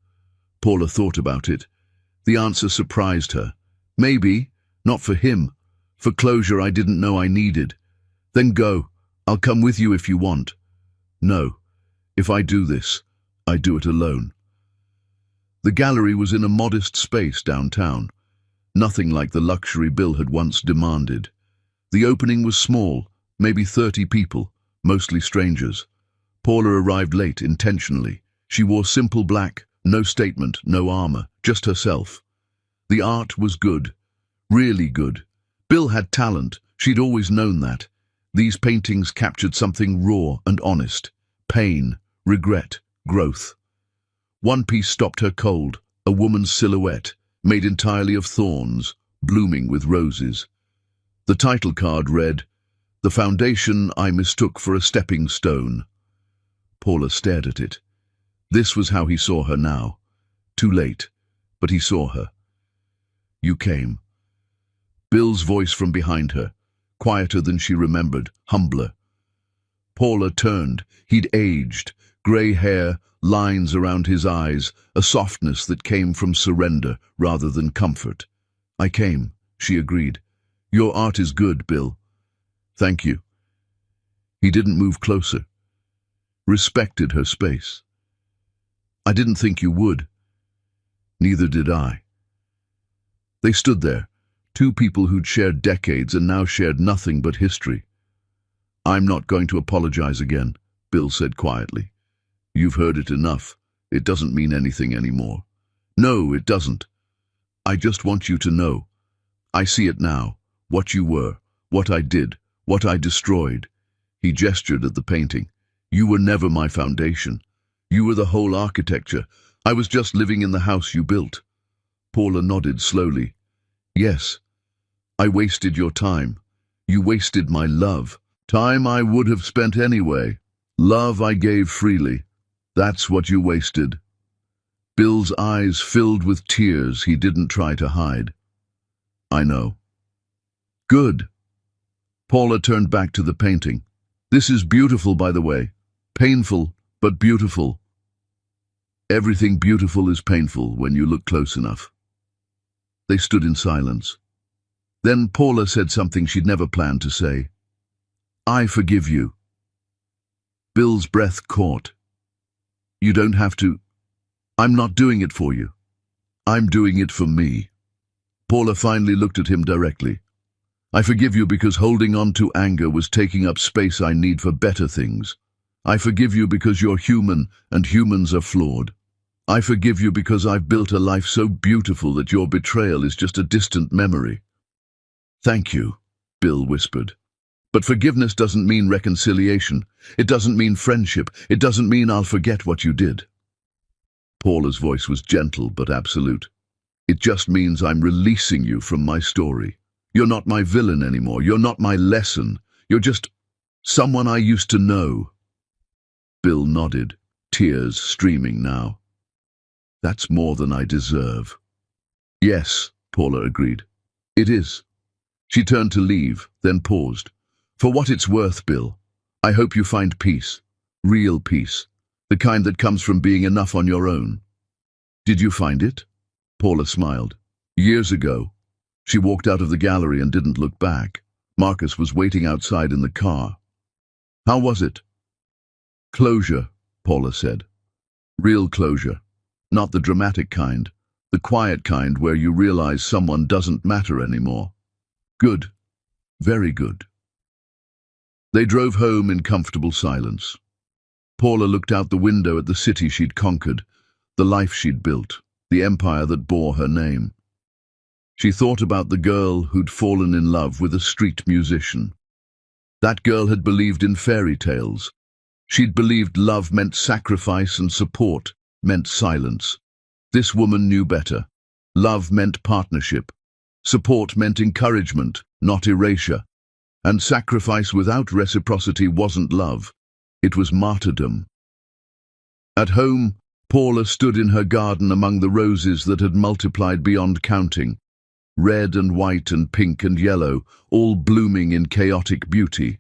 Paula thought about it. The answer surprised her. "Maybe. Not for him. For closure I didn't know I needed." "Then go. I'll come with you if you want." "No. If I do this, I do it alone." The gallery was in a modest space downtown. Nothing like the luxury Bill had once demanded. The opening was small, maybe 30 people, mostly strangers. Paula arrived late intentionally. She wore simple black, no statement, no armor, just herself. The art was good, really good. Bill had talent, she'd always known that. These paintings captured something raw and honest. Pain, regret, growth. One piece stopped her cold, a woman's silhouette, made entirely of thorns, blooming with roses. The title card read, "The foundation I mistook for a stepping stone." Paula stared at it. This was how he saw her now. Too late, but he saw her. "You came." Bill's voice from behind her, quieter than she remembered, humbler. Paula turned. He'd aged, grey hair, lines around his eyes, a softness that came from surrender rather than comfort. "I came," she agreed. "Your art is good, Bill." "Thank you." He didn't move closer. Respected her space. "I didn't think you would." "Neither did I." They stood there, two people who'd shared decades and now shared nothing but history. "I'm not going to apologize again," Bill said quietly. "You've heard it enough. It doesn't mean anything anymore." "No, it doesn't. I just want you to know. I see it now. What you were, what I did, what I destroyed." He gestured at the painting. "You were never my foundation. You were the whole architecture. I was just living in the house you built." Paula nodded slowly. "Yes. I wasted your time. You wasted my love. Time I would have spent anyway. Love I gave freely. That's what you wasted." Bill's eyes filled with tears he didn't try to hide. "I know." "Good. Paula turned back to the painting. This is beautiful, by the way. Painful, but beautiful. Everything beautiful is painful when you look close enough. They stood in silence. Then Paula said something she'd never planned to say. I forgive you. Bill's breath caught. You don't have to. I'm not doing it for you. I'm doing it for me. Paula finally looked at him directly. I forgive you because holding on to anger was taking up space I need for better things. I forgive you because you're human and humans are flawed. I forgive you because I've built a life so beautiful that your betrayal is just a distant memory. Thank you, Bill whispered. But forgiveness doesn't mean reconciliation. It doesn't mean friendship. It doesn't mean I'll forget what you did. Paula's voice was gentle but absolute. It just means I'm releasing you from my story. You're not my villain anymore. You're not my lesson. You're just someone I used to know. Bill nodded, tears streaming now. That's more than I deserve. Yes, Paula agreed. It is. She turned to leave, then paused. For what it's worth, Bill, I hope you find peace. Real peace. The kind that comes from being enough on your own. Did you find it? Paula smiled. Years ago. She walked out of the gallery and didn't look back. Marcus was waiting outside in the car. How was it? Closure, Paula said. Real closure. Not the dramatic kind. The quiet kind where you realize someone doesn't matter anymore. Good. Very good. They drove home in comfortable silence. Paula looked out the window at the city she'd conquered, the life she'd built, the empire that bore her name. She thought about the girl who'd fallen in love with a street musician. That girl had believed in fairy tales. She'd believed love meant sacrifice and support meant silence. This woman knew better. Love meant partnership. Support meant encouragement, not erasure. And sacrifice without reciprocity wasn't love. It was martyrdom. At home, Paula stood in her garden among the roses that had multiplied beyond counting. Red and white and pink and yellow, all blooming in chaotic beauty.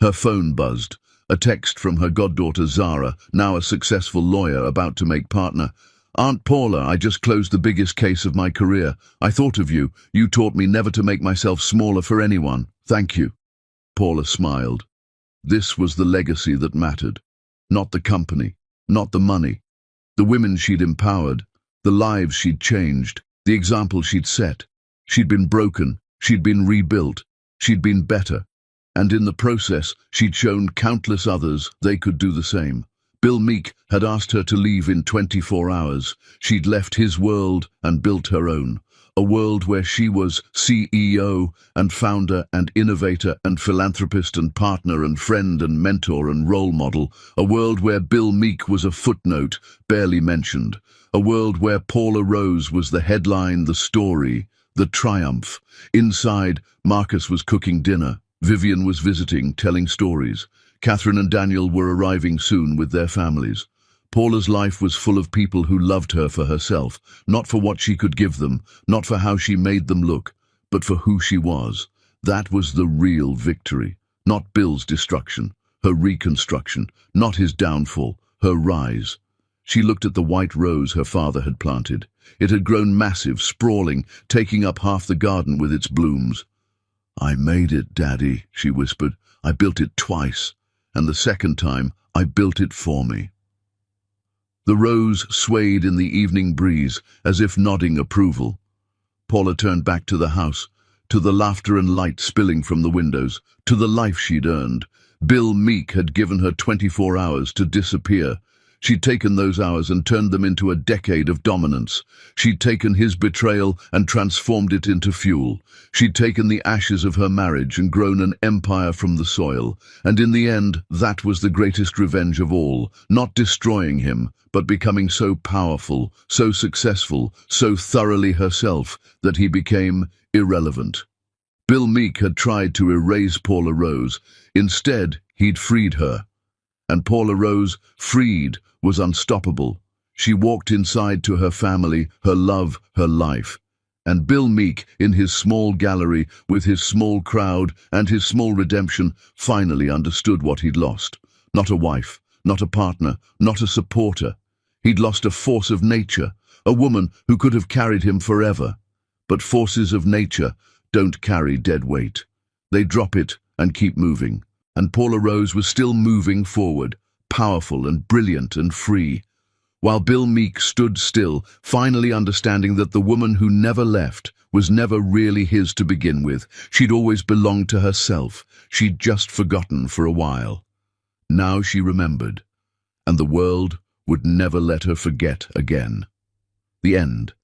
Her phone buzzed, a text from her goddaughter Zara, now a successful lawyer about to make partner. Aunt Paula, I just closed the biggest case of my career. I thought of you. You taught me never to make myself smaller for anyone. Thank you. Paula smiled. This was the legacy that mattered. Not the company, not the money. The women she'd empowered, the lives she'd changed. The example she'd set. She'd been broken, she'd been rebuilt, she'd been better. And in the process, she'd shown countless others they could do the same. Bill Meek had asked her to leave in 24 hours. She'd left his world and built her own. A world where she was CEO and founder and innovator and philanthropist and partner and friend and mentor and role model. A world where Bill Meek was a footnote, barely mentioned. A world where Paula Rose was the headline, the story, the triumph. Inside, Marcus was cooking dinner. Vivian was visiting, telling stories. Catherine and Daniel were arriving soon with their families. Paula's life was full of people who loved her for herself, not for what she could give them, not for how she made them look, but for who she was. That was the real victory. Not Bill's destruction, her reconstruction, not his downfall, her rise. She looked at the white rose her father had planted. It had grown massive, sprawling, taking up half the garden with its blooms. I made it, Daddy, she whispered. I built it twice, and the second time I built it for me. The rose swayed in the evening breeze, as if nodding approval. Paula turned back to the house, to the laughter and light spilling from the windows, to the life she'd earned. Bill Meek had given her 24 hours to disappear. She'd taken those hours and turned them into a decade of dominance. She'd taken his betrayal and transformed it into fuel. She'd taken the ashes of her marriage and grown an empire from the soil. And in the end, that was the greatest revenge of all, not destroying him, but becoming so powerful, so successful, so thoroughly herself, that he became irrelevant. Bill Meek had tried to erase Paula Rose. Instead, he'd freed her. And Paula Rose, freed, was unstoppable. She walked inside to her family, her love, her life. And Bill Meek, in his small gallery, with his small crowd and his small redemption, finally understood what he'd lost. Not a wife, not a partner, not a supporter. He'd lost a force of nature, a woman who could have carried him forever. But forces of nature don't carry dead weight. They drop it and keep moving. And Paula Rose was still moving forward, powerful and brilliant and free. While Bill Meek stood still, finally understanding that the woman who never left was never really his to begin with. She'd always belonged to herself. She'd just forgotten for a while. Now she remembered, and the world would never let her forget again. The end.